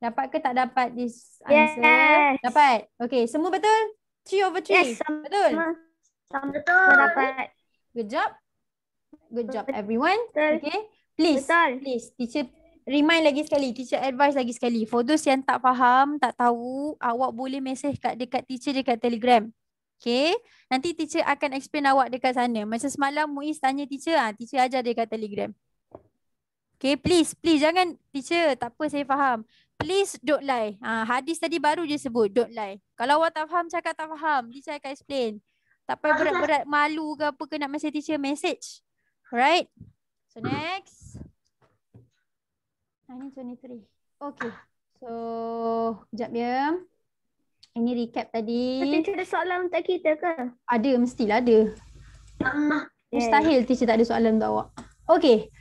Dapat ke tak dapat this answer? Yes. Dapat. Okay, semua betul? 3 over 3. Yes, betul? Betul. Dapat. Good job. Good job everyone. Betul. Okay. Please, teacher remind lagi sekali, teacher advise lagi sekali. For those yang tak faham, tak tahu, awak boleh message dekat teacher dekat Telegram. Okay. Nanti teacher akan explain awak dekat sana. Masa semalam Muiz tanya teacher, teacher ajar dekat Telegram. Okay, please jangan teacher, tak apa saya faham. Please don't lie. Hadis tadi baru je sebut, don't lie. Kalau awak tak faham, cakap tak faham. Teacher akan explain. Tak payah berat-berat malu ke apa ke nak message teacher, message. Alright. So next. Ini 23. Okay. So So, sekejap ya. Ini recap tadi. Teacher ada soalan untuk kita ke? Ada, mestilah ada. Mustahil teacher tak ada soalan untuk awak. Okay.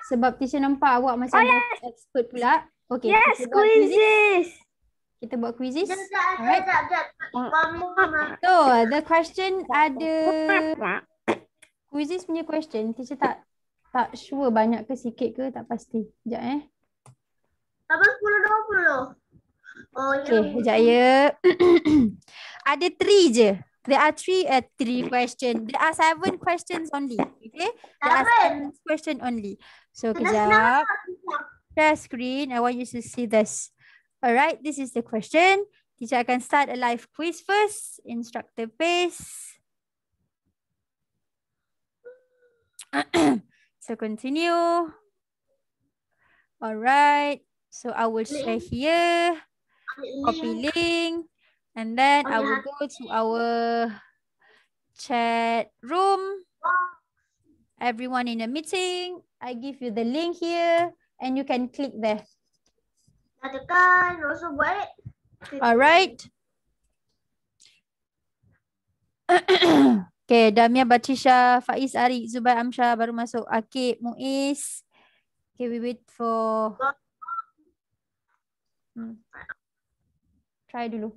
Sebab teacher nampak awak macam expert pula. Okay, Yes, kita buat quizzes. quizzes. Kita buat quizzes. Alright. So, the question ada quizzes punya question. Teacher tak sure banyak ke sikit ke, tak pasti. Sekejap Apa 10-20? Oh, Okay, sekejap ya. Ada 3 je. There are 3 questions. There are 7 questions only. Okay? There are 7 questions only. So, kejap. Share screen. I want you to see this. Alright, this is the question. Teacher akan start a live quiz first. Instructor paste. So, continue. Alright. So, I will share here. Copy link. And then I will go to our chat room. Everyone in the meeting, I give you the link here and you can click there. Dah tekan, also buat. Alright. Okay, Damia, Batisha, Faiz, Arik, Zubair, Amsyah baru masuk. Akib, Muiz. Okay, we wait for... Try dulu.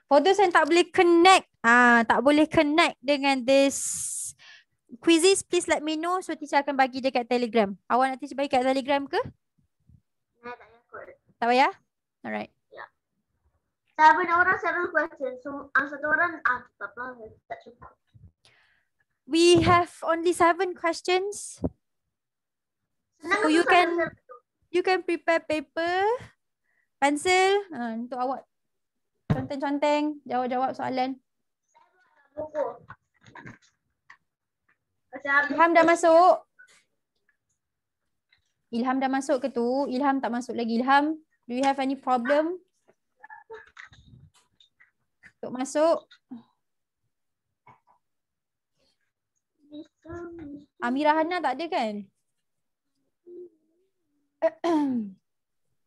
For those yang tak boleh connect, tak boleh connect dengan this quizzes, please let me know. So, teacher akan bagi dekat Telegram. Awak nak teacher bagi kat Telegram ke? Tak ikut. Tak payah? Alright. 7 orang 7 questions. So, satu orang tetaplah tak cukup. We have only 7 questions. So, you can prepare paper, pencil untuk awak conteng-conteng jawab-jawab soalan. Buku. Ilham dah masuk? Ilham dah masuk ke tu? Ilham tak masuk lagi. Ilham, do you have any problem untuk masuk? Amirah Hana tak ada kan?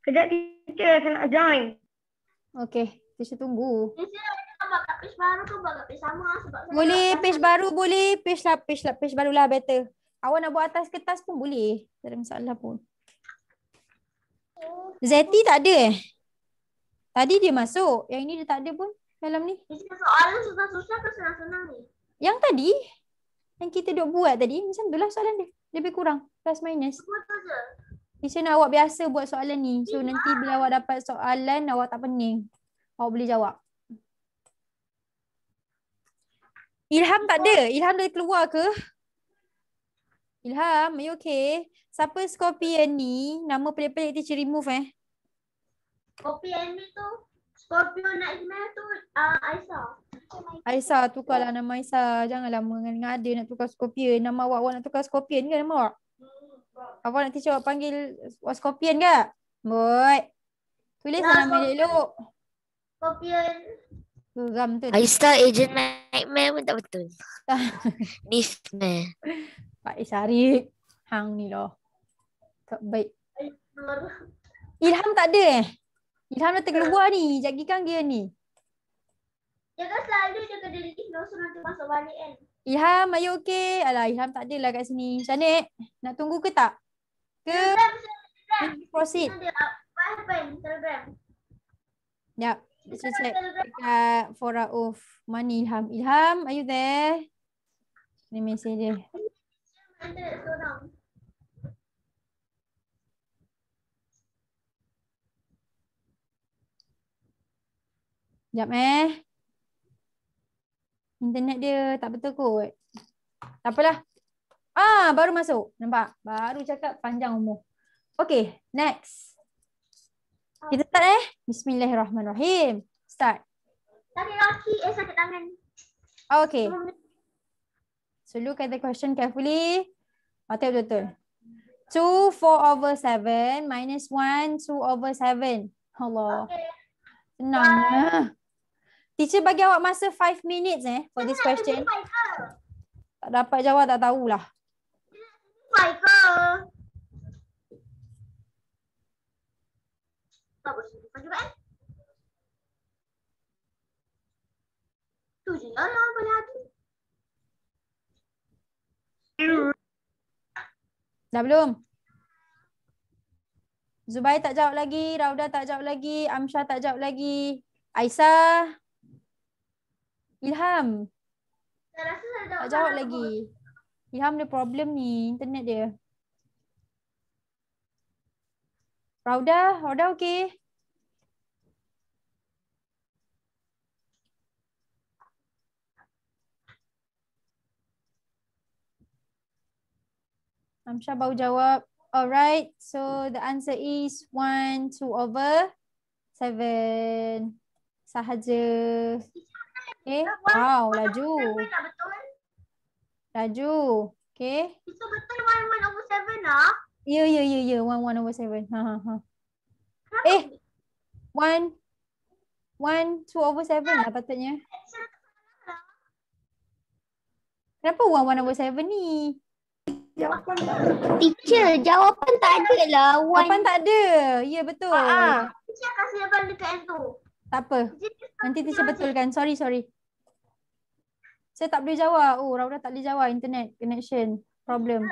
Kejap teacher, saya nak join. Okay, teacher tunggu. Page baru ke buat page sama sebab Boleh page baru, boleh. Page baru lah better. Awak nak buat atas kertas pun boleh. Tak ada masalah pun. Zeti tak ada Tadi dia masuk. Yang ini dia tak ada pun dalam ni. Soalan susah-susah ke senang-senang ni? Yang tadi, yang kita duk buat tadi, macam tu lah soalan dia. Lebih kurang. Plus minus. Betul je. Teacher nak awak biasa buat soalan ni. So nanti bila awak dapat soalan, awak tak pening. Awak boleh jawab. Ilham tak ada. Ilham dah keluar ke? Ilham, are you okay? Siapa Scorpion ni? Nama pelik-pelik teacher remove Kopi Amy tu, Scorpio Nightmare tu, Aisyah. Aisyah, tukarlah nama Aisyah. Janganlah mengada nak tukar Scorpion. Nama awak nak tukar Scorpion ke nama awak? Awak nak teacher awak panggil Scorpion ke? Boy. Tulislah nama dia elok. Scorpion. Geram tu. Aisyah Agent Nightmare pun tak betul. Nightmare. Pak Isyarik. Hang ni lah. Tak baik. Ilham tak ada Ilham dah terkeluar ni. Sekejap lagi kan dia ni. Dia kan selalu dia kena leave no, so nanti masuk balik kan. Ilham, are you okay? Alah, Ilham tak ada lah kat sini. Macam mana? Nak tunggu ke tak? Ke? Proceed. What happened? Telegram. Sekejap. Let's check dekat Fora of mana Ilham. Ilham, are you there? Ni mesej dia. Internet slow down. Sekejap internet dia tak betul kot. Tak apalah. Baru masuk. Nampak? Baru cakap panjang umur. Okay, next. Kita start Bismillahirrahmanirrahim. Start. Sakit kaki, sakit tangan. Okay. So look at the question carefully. Baca betul-betul. 2, 4/7 minus 1, 2/7. Allah. Okay. Senang. Teacher bagi awak masa 5 minutes for this question. Tak dapat jawab tak tahulah. Tak bersentuhan juga kan? Tu je lah boleh hati. Dah belum? Zubair tak jawab lagi. Rauda tak jawab lagi. Amsyah tak jawab lagi. Aisyah. Ilham. Saya rasa saya Tak jawab lagi. Ilham ada problem ni. Internet dia. Rauda. Rauda okey? Amsyah baru jawab. Alright. So the answer is 1, 2 over 7. Sahaja. Okay. Wow, laju. Tak betul. Laju. Okay. Itu betul 1 over 7 lah. Ya. 1 over 7. Ha. Kenapa? 1, 2 over 7 lah patutnya. Kenapa 1 over 7 ni? Teacher, jawapan tak ada lah. Jawapan tak ada. Ya, betul. Teacher kasih jawapan dekat yang tu. Tak apa. Nanti teacher betulkan. Sorry. Saya tak boleh jawab. Oh, Rauda tak boleh jawab. Internet connection problem.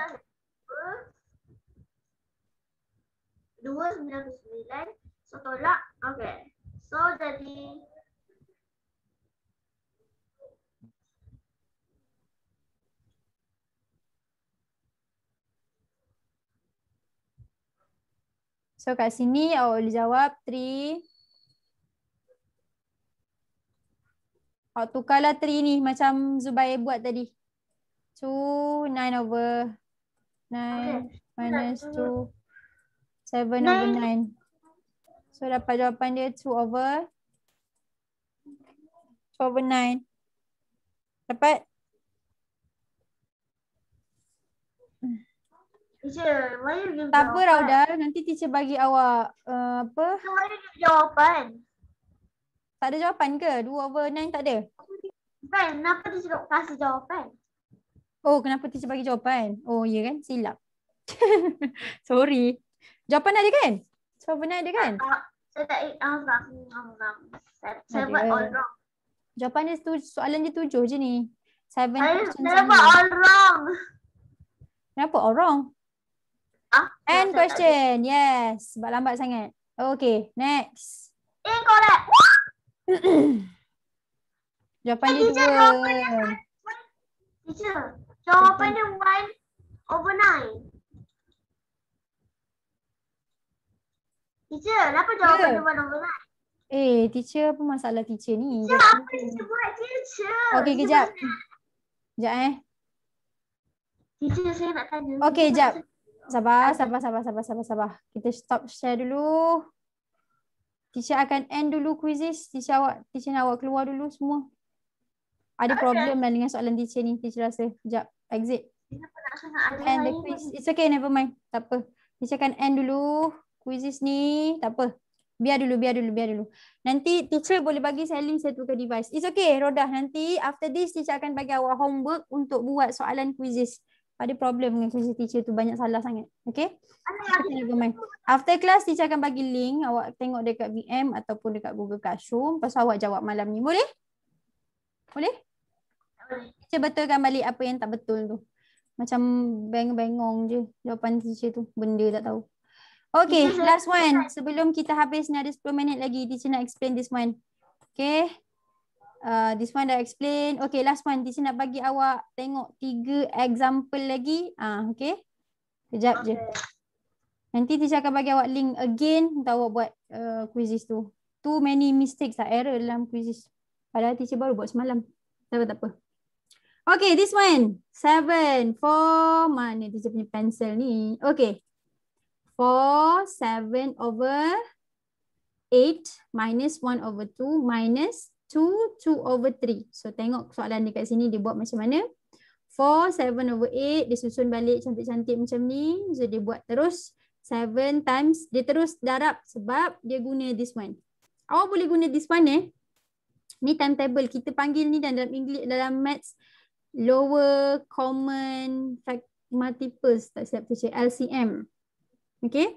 299. So tolak. Okay. So jadi So kat sini awak boleh jawab 3. Awak tukarlah 3 ni macam Zubair buat tadi. 2, 9 over 9 minus 2, 7 over 9. So dapat jawapan dia 2 over 9. Dapat? teacher, why you give Tak apa jawapan? Rauda, nanti teacher bagi awak apa? So why you give jawapan? Tak ada jawapan ke? 2 over 9 tak ada? Kan, kenapa teacher kasih jawapan? Oh, kenapa teacher bagi jawapan? Oh, ya kan? Silap. Sorry. Jawapan ada kan? Jawapan ada kan? Saya tak saya buat all wrong. Jawapan dia soalan dia 7 je ni. 7 questions. Saya buat all wrong. Kenapa all wrong? And question. Yes. Sebab lambat sangat. Okay, next. Incorrect. Jawapan dia 2. Teacher, jawapan dia 1 over 9. Teacher, kenapa jawapan dia 1 over 9? Teacher apa masalah teacher ni? Teacher, apa teacher buat teacher? Okay, kejap. Sekejap Teacher, saya nak tanya. Okay, sekejap. Sabar. Kita stop share dulu. Teacher akan end dulu quizzes. Teacher nak awak keluar dulu semua. Ada problem lah dengan soalan teacher ni. Teacher rasa. Sekejap. Exit. End the quiz. It's okay, never mind. Tak apa. Teacher akan end dulu quizzes ni. Tak apa. Biar dulu. Nanti teacher boleh bagi saya link saya tukar device. It's okay, Rodah. Nanti after this teacher akan bagi awak homework untuk buat soalan quizzes. Ada problem dengan quiz teacher tu, banyak salah sangat. Okay? Never mind. After class teacher akan bagi link. Awak tengok dekat VM ataupun dekat Google Classroom. Lepas awak jawab malam ni. Boleh? Boleh? Teacher betulkan balik apa yang tak betul tu. Macam bengong je jawapan teacher tu. Benda tak tahu. Okay, last one. Sebelum kita habis ni ada 10 minit lagi. Teacher nak explain this one. Okay. This one dah explain. Okay, last one. Teacher nak bagi awak tengok 3 example lagi. Okay. Kejap je. Nanti teacher akan bagi awak link again untuk awak buat quizzes tu. Too many mistakes lah, error dalam quizzes. Padahal teacher baru buat semalam. Tak apa. Okay, this one. 7 for mana teacher punya pencil ni? Okay. 7 over 8 minus 1 over 2 minus 2 over 3. So tengok soalan dekat sini dia buat macam mana. 7 over 8 dia susun balik cantik-cantik macam ni. So dia buat terus 7 times. Dia terus darab sebab dia guna this one. Awak boleh guna this one Ni timetable. Kita panggil ni dalam English, dalam maths lower common multiples, tak silap teacher, LCM. Okay.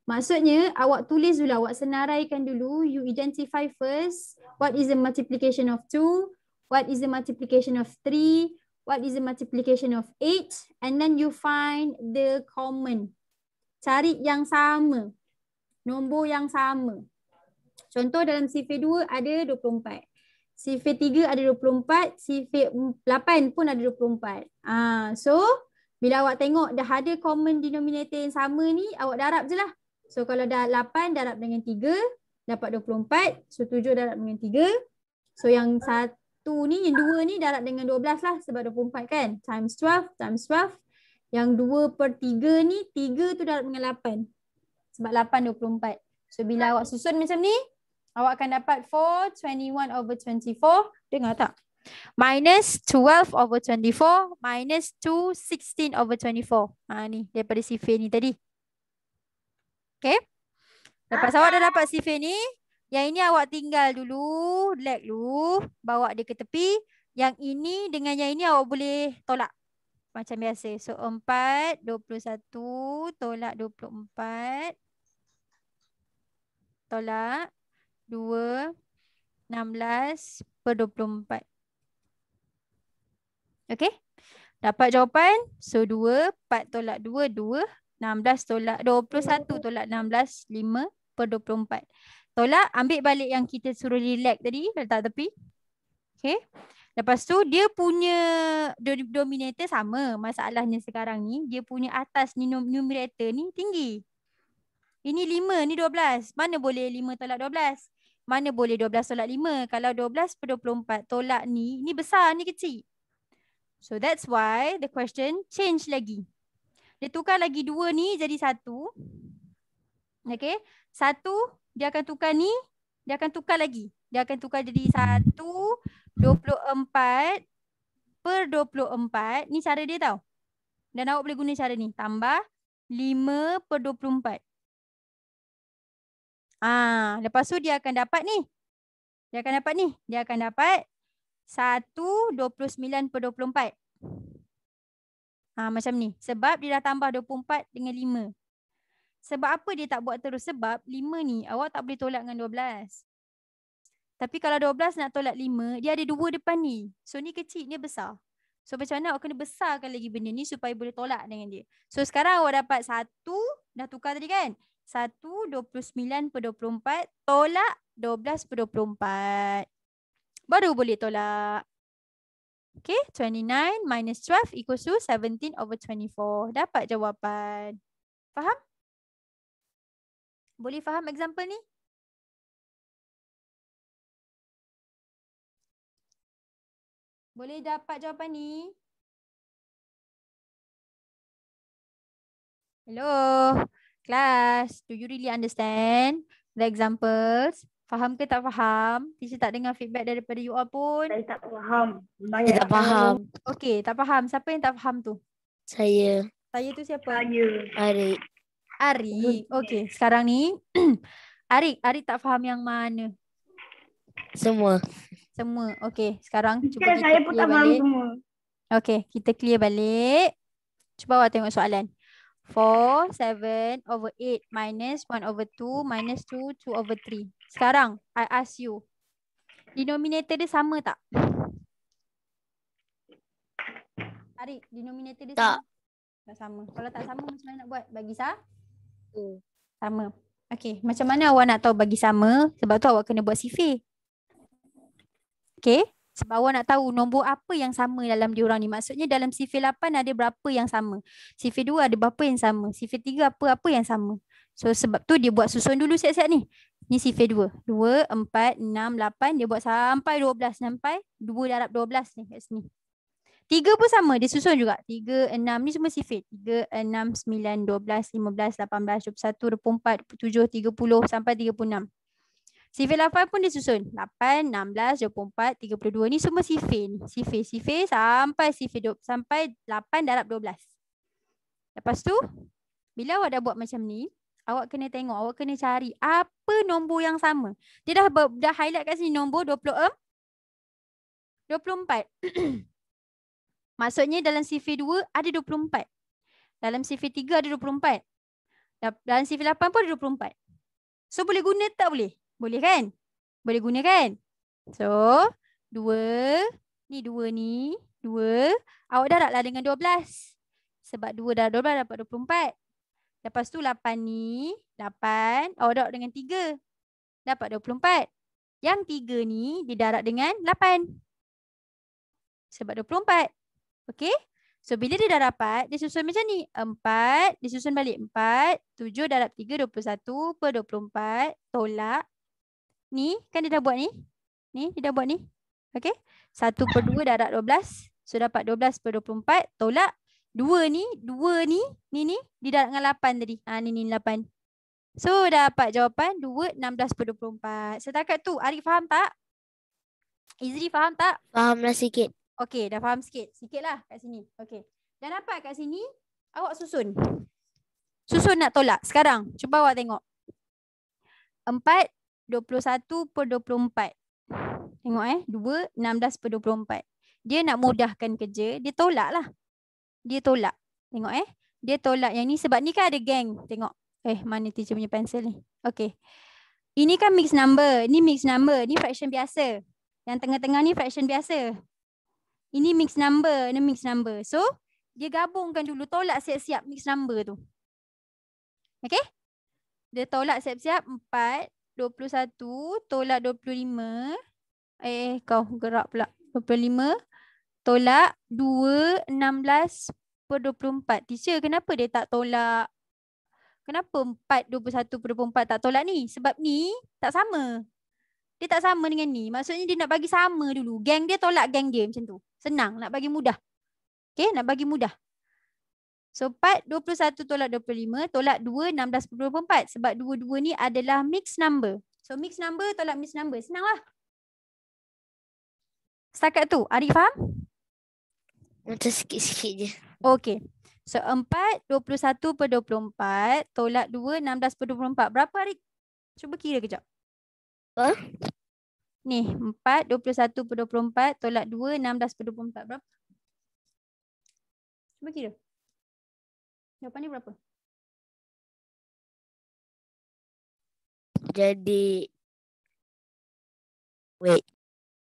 Maksudnya awak tulis dulu, awak senaraikan dulu, you identify first what is the multiplication of 2, what is the multiplication of 3, what is the multiplication of 8, and then you find the common. Cari yang sama, nombor yang sama. Contoh dalam sifir 2 ada 24. Sifir 3 ada 24, sifir 8 pun ada 24. So bila awak tengok dah ada common denominator yang sama ni, awak darab je lah. So kalau dah 8 darab dengan 3 dapat 24. So 7 darab dengan 3. So yang 1 ni, yang 2 ni darab dengan 12 lah sebab 24 kan. Times 12, times 12. Yang 2/3 ni, 3 tu darab dengan 8. Sebab 8 24. So bila awak susun macam ni, awak akan dapat 4/21/24. Dengar tak? Minus 12/24 minus 2/16/24. Ni daripada sifir ni tadi. Okay. Lepas awak dah dapat sifir ni, yang ini awak tinggal dulu, lag dulu, bawa dia ke tepi. Yang ini dengan yang ini awak boleh tolak. Macam biasa. So 4, 21 tolak 24. Tolak 2, 16/24. Okay. Dapat jawapan. So 2, 4 tolak 2, 2. 16 tolak 21 tolak 16, 5/24. Tolak, ambil balik yang kita suruh relax tadi, letak tepi. Okay. Lepas tu dia punya denominator sama. Masalahnya sekarang ni, dia punya atas ni numerator ni tinggi. Ini 5, ni 12. Mana boleh 5 tolak 12? Mana boleh 12 tolak 5? Kalau 12/24 tolak ni besar, ni kecil. So that's why the question change lagi. Dia tukar lagi 2 ni jadi 1. Okay. 1 dia akan tukar ni. Dia akan tukar lagi. Dia akan tukar jadi 1/24/24. Ni cara dia tau. Dan awak boleh guna cara ni. Tambah 5/24. Lepas tu dia akan dapat ni. Dia akan dapat 1/29/24. Macam ni. Sebab dia dah tambah 24 dengan 5. Sebab apa dia tak buat terus? Sebab 5 ni awak tak boleh tolak dengan 12. Tapi kalau 12 nak tolak 5, dia ada 2 depan ni. So ni kecil, ni besar. So macam mana awak kena besarkan lagi benda ni supaya boleh tolak dengan dia. So sekarang awak dapat 1, dah tukar tadi kan? 1/29/24 tolak 12/24. Baru boleh tolak. Okay, 29 minus 12 equals to 17/24. Dapat jawapan. Faham? Boleh faham example ni? Boleh dapat jawapan ni? Hello, class. Do you really understand the examples? Faham ke tak faham? Teacher tak dengar feedback daripada you all pun. Saya tak faham. Saya tak faham. Okay, tak faham. Siapa yang tak faham tu? Saya. Saya tu siapa? Arik. Arik. Okay, sekarang ni Arik tak faham yang mana? Semua. Semua. Okay, sekarang cuba kita Saya pun clear tak faham balik. semua. Okay, kita clear balik. Cuba awak tengok soalan. 4/7/8 minus 1/2 minus 2/3. Sekarang, I ask you. Denominator dia sama tak? Arik, denominator dia Tak. sama? Tak sama. Kalau tak sama, macam mana nak buat? Bagi sama. Okay, macam mana awak nak tahu bagi sama? Sebab tu awak kena buat sifir. Okay, sebab awak nak tahu nombor apa yang sama dalam diorang ni. Maksudnya dalam sifir 8 ada berapa yang sama. Sifir 2 ada berapa yang sama. Sifir 3 apa-apa yang sama. So sebab tu dia buat susun dulu siap-siap ni. Ni sifir 2. 2, 4, 6, 8. Dia buat sampai 12. Sampai 2 darab 12 ni kat sini. 3 pun sama. Dia susun juga. 3, 6 ni semua sifir. 3, 6, 9, 12, 15, 18, 21, 24, 27, 30 sampai 36. Sifir 8 pun dia susun. 8, 16, 24, 32. Ni semua sifir ni. Sifir sampai sampai 8 darab 12. Lepas tu, bila awak dah buat macam ni, awak kena tengok, awak kena cari apa nombor yang sama. Dia dah highlight kat sini nombor 24. Maksudnya dalam sifir 2 ada 24. Dalam sifir 3 ada 24. Dalam sifar 8 pun ada 24. So boleh guna tak boleh? Boleh kan? Boleh guna kan? So 2. Ni 2 ni. 2. Awak darablah dengan 12. Sebab 2 darab 12 dapat 24. Lepas tu 8 ni. 8. Awak darab dengan 3. Dapat 24. Yang 3 ni didarab dengan 8. Sebab 24. Okey? So bila dia dah dapat, dia susun macam ni. 4, dia susun balik 4, 7 darab 3, 21 per 24, tolak. Ni, kan dia dah buat ni. Ni, dia dah buat ni. Okey? 1 per 2 darab 12. So dapat 12 per 24, tolak. 2 ni, ni, didarab dengan 8 tadi. Ni 8. So dapat jawapan 2, 16 per 24. Setakat tu, Arif faham tak? Izri faham tak? Fahamlah sikit. Okey, dah faham sikit. Sikit lah kat sini. Okey. Dah dapat kat sini, awak susun. Susun nak tolak. Sekarang, cuba awak tengok. 4, 21 per 24. Tengok 2, 16 per 24. Dia nak mudahkan kerja, dia tolak lah. Dia tolak. Tengok Dia tolak yang ni sebab ni kan ada geng. Tengok. Mana teacher punya pensel ni? Okey. Ini kan mixed number. Ni mixed number. Ni fraction biasa. Yang tengah-tengah ni fraction biasa. Ini mixed number, ini mixed number. So, dia gabungkan dulu, tolak siap-siap mixed number tu. Okay? Dia tolak siap-siap 4, 21, tolak 25. Kau gerak pula. 25, tolak 2, 16 per 24. Teacher, kenapa dia tak tolak? Kenapa 4, 21 per 24 tak tolak ni? Sebab ni tak sama. Dia tak sama dengan ni. Maksudnya dia nak bagi sama dulu. Geng dia tolak geng dia macam tu. Senang. Nak bagi mudah. Okay. Nak bagi mudah. So 4, 21 tolak 25. Tolak 2, 16 per 24. Sebab dua-dua ni adalah mixed number. So mixed number tolak mixed number. Senang lah. Setakat tu. Arif faham? Macam sikit-sikit je. Okay. So 4, 21 per 24. Tolak 2, 16 per 24. Berapa Arif? Cuba kira kejap. Ni 4, 21 per 24 tolak 2, 16 per 24. Berapa? Cuba kira. Jawapan ni berapa? Jadi wait.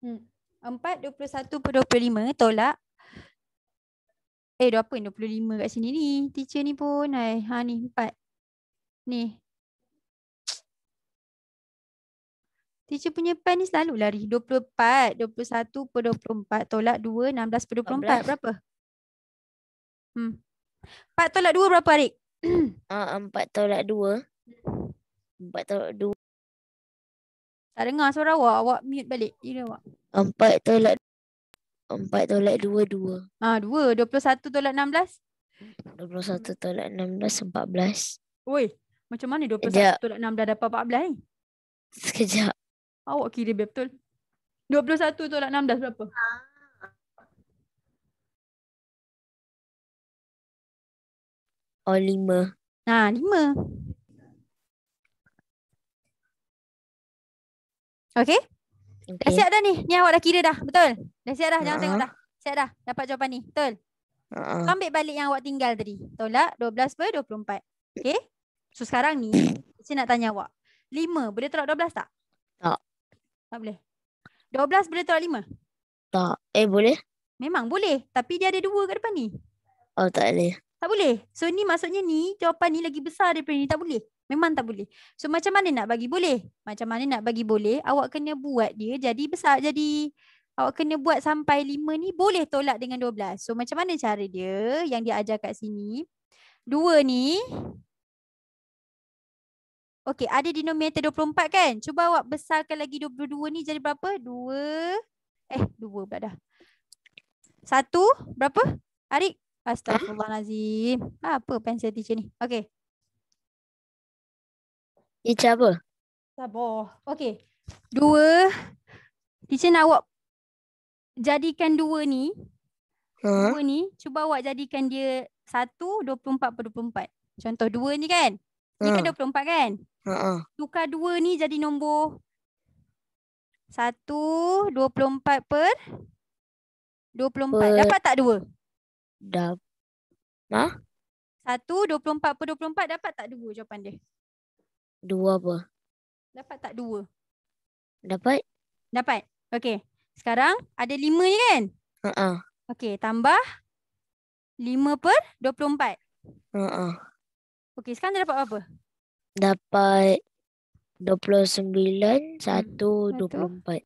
4, 21 per 25 tolak. Apa yang 25 kat sini ni? Teacher ni pun. Ni 4. Ni. Teacher punya pen ni selalu lari. 24, 21 per 24 tolak 2, 16 per 24. Berapa? 4 tolak 2 berapa Arik? 4 tolak 2. 4 tolak 2. Tak dengar suara awak. Awak mute balik. Kira awak. 4 tolak 2, 2. 2. 21 tolak 16? 21 tolak 16, 14. Oi, macam mana 21 tolak 16 dapat 14 ni? Sekejap. Awak kira biar betul. 21 tolak 16 berapa? Oh, 5. 5. Okay? Dah siap dah ni? Ni awak dah kira dah, betul? Dah siap dah, jangan tengok dah. Siap dah, dapat jawapan ni, betul? So, ambil balik yang awak tinggal tadi. Tolak 12 per 24. Okay? So sekarang ni, saya nak tanya awak. 5 boleh tolak 12 tak? Tak. Tak boleh. 12 boleh tolak 5? Tak. Boleh? Memang boleh. Tapi dia ada 2 kat depan ni. Oh, tak boleh. Tak boleh. So ni maksudnya ni, jawapan ni lagi besar daripada ni. Tak boleh. Memang tak boleh. So macam mana nak bagi boleh? Macam mana nak bagi boleh? Awak kena buat dia jadi besar. Jadi awak kena buat sampai 5 ni boleh tolak dengan 12. So macam mana cara dia yang dia ajar kat sini? 2 ni. Okey, ada denominator 24 kan? Cuba awak besarkan lagi 22 ni jadi berapa? 2 pula dah. 1 berapa? Arik? Astaghfirullahalazim. Apa pensel teacher ni? Okey. Teacher apa? Sabar. Okey. 2. Teacher nak awak jadikan 2 ni. 2 ni, cuba awak jadikan dia 1, 24 per 24. Contoh 2 ni kan? Ni kan 24 kan? Tukar 2 ni jadi nombor 1, 24 per 24. Dapat tak 2? 1, 24 per 24 dapat tak 2 jawapan dia? 2 apa? Dapat tak 2? Dapat? Dapat. Okey. Sekarang ada 5 je kan? Okey, tambah 5 per 24. Okey, sekarang dia dapat apa? Dapat 29, 1, 24.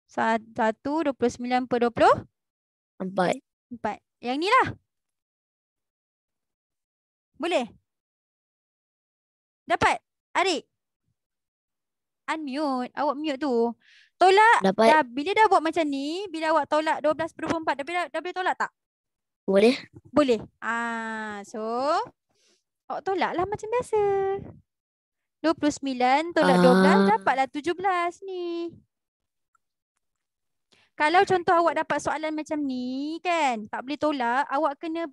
1, 29 per 24. 4. Yang ni lah. Boleh? Dapat? Arik? Unmute. Awak mute tu. Tolak. Dapat. Bila dah buat macam ni, bila awak tolak 12 per 24, dah boleh tolak tak? Boleh? Boleh. So, awak tolak lah macam biasa. 29 tolak 12, dapatlah 17 ni. Kalau contoh awak dapat soalan macam ni kan, tak boleh tolak, awak kena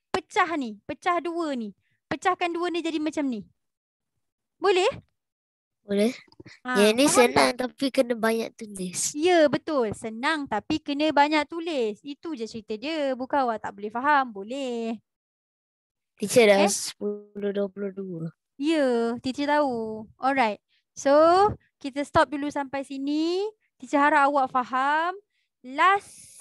pecah ni. Pecah 2 ni. Pecahkan 2 ni jadi macam ni. Boleh? Boleh. Yang ni senang tapi kena banyak tulis. Ya, betul. Senang tapi kena banyak tulis. Itu je cerita dia. Bukan awak tak boleh faham. Boleh. Teacher dah 10.22. Ya, teacher tahu. Alright. So, kita stop dulu sampai sini. Teacher harap awak faham. Last.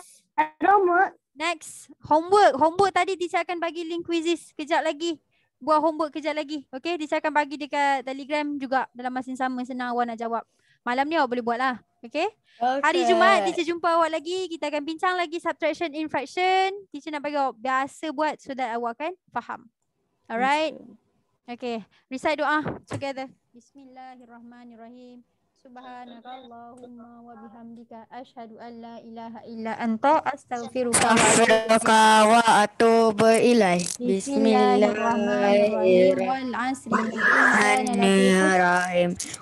Next. Homework tadi teacher akan bagi link quizzes kejap lagi. Buat homework kejap lagi. Okay, teacher akan bagi dekat Telegram juga dalam masa yang sama. Senang awak nak jawab. Malam ni awak boleh buat lah. Okay. Hari Jumaat teacher jumpa awak lagi. Kita akan bincang lagi subtraction in fraction. Teacher nak bagi awak biasa buat so that awak akan faham. Alright. Okay. Recite doa together. Bismillahirrahmanirrahim. Subhanakallahumma wa bihamdika asyhadu an la ilaha illa anta astaghfiruka wa atubu ilaih. Bismillahirrahmanirrahim. Wal 'asri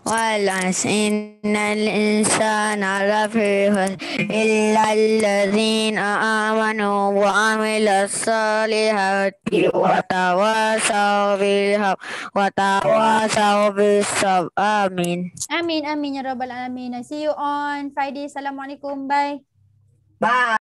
wal 'asri innal insana lafi khusr illa allazina amanu wa 'amilus solihati wa tawasaw bil haqq wa tawasaw bis sabr. Amin. Amin ya rabbal alamin. See you on Friday. Assalamualaikum. Bye. Bye.